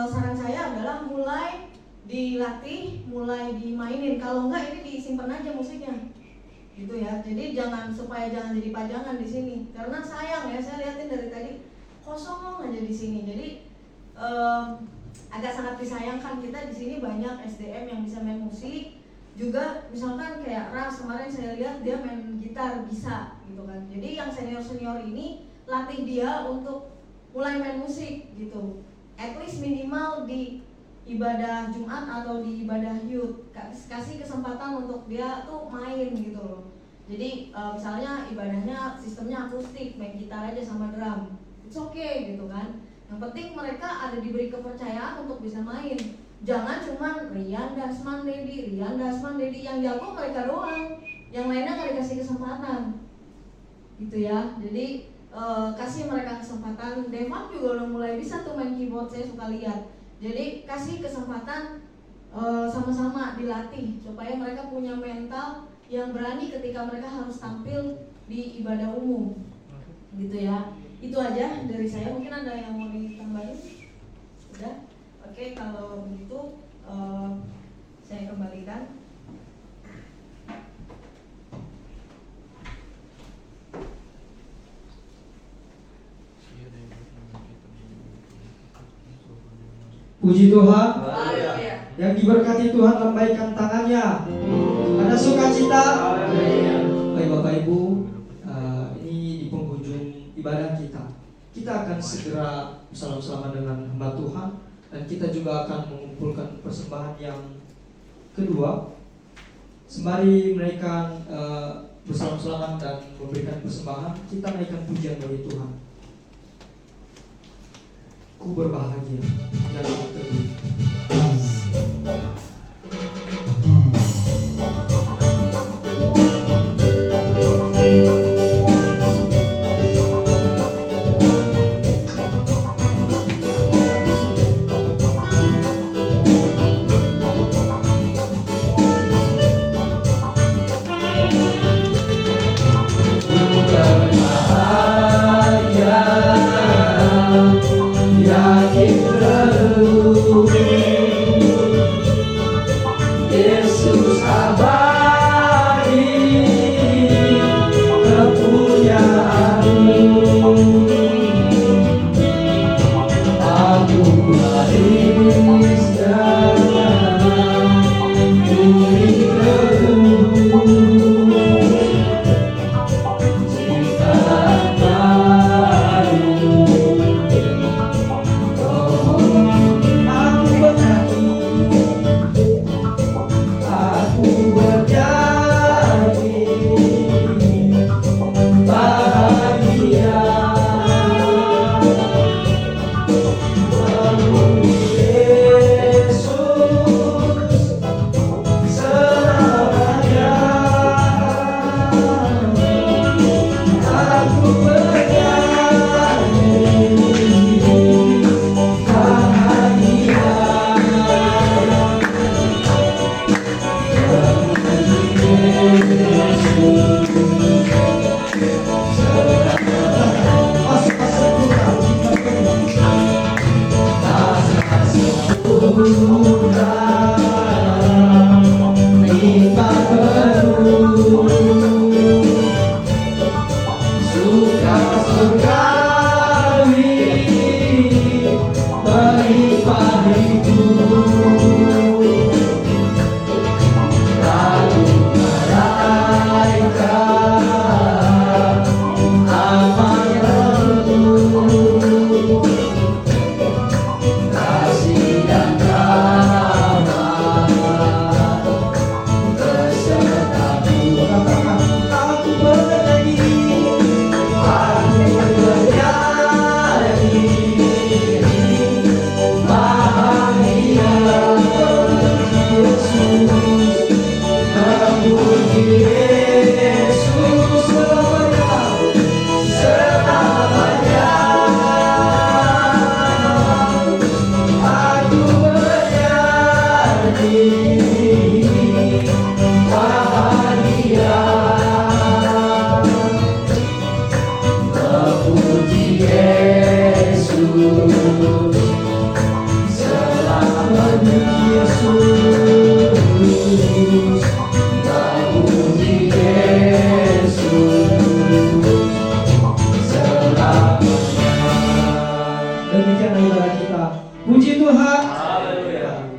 saran saya adalah mulai dilatih, mulai dimainin. Kalau enggak ini disimpan aja musiknya, gitu ya. Jadi jangan jadi pajangan di sini. Karena sayang ya, saya lihatin dari tadi kosong aja di sini. Jadi agak sangat disayangkan, kita di sini banyak SDM yang bisa main musik. Juga misalkan kayak Ras kemarin saya lihat dia main gitar bisa, gitu kan. Jadi yang senior ini latih dia untuk mulai main musik gitu. At least minimal di ibadah Jumat atau di ibadah youth kasih kesempatan untuk dia tuh main gitu loh. Jadi misalnya ibadahnya sistemnya akustik, main gitar aja sama drum, it's okay gitu kan. Yang penting mereka ada diberi kepercayaan untuk bisa main. Jangan cuman Rian Dasman Dedi yang jago mereka doang, yang lainnya nggak dikasih kesempatan gitu ya. Jadi kasih mereka kesempatan. Devan juga udah mulai bisa tuh main keyboard, saya suka lihat. Jadi kasih kesempatan sama-sama dilatih supaya mereka punya mental yang berani ketika mereka harus tampil di ibadah umum gitu ya. Itu aja dari saya. Mungkin ada yang mau ditambahin? Udah? Oke, kalau begitu saya kembalikan. Puji Tuhan. Haleluya. Yang diberkati Tuhan lambaikan tangannya. Ada sukacita. Baik Bapak Ibu, ini di penghujung ibadah kita. Kita akan segera bersama-sama dengan hamba Tuhan, dan kita juga akan mengumpulkan persembahan yang kedua. Sembari menaikkan bersama-sama dan memberikan persembahan, kita naikkan pujian bagi Tuhan. Ku berbahagia dalam teduh. Yesus abadi kepunyaanmu. Aku baris dengan budi terus jika baru aku bernyanyi, aku bernyanyi bahagia memuji Yesus selamanya. Aku bernyanyi bahagia Demikian ibadah kita. Puji Tuhan. Haleluya.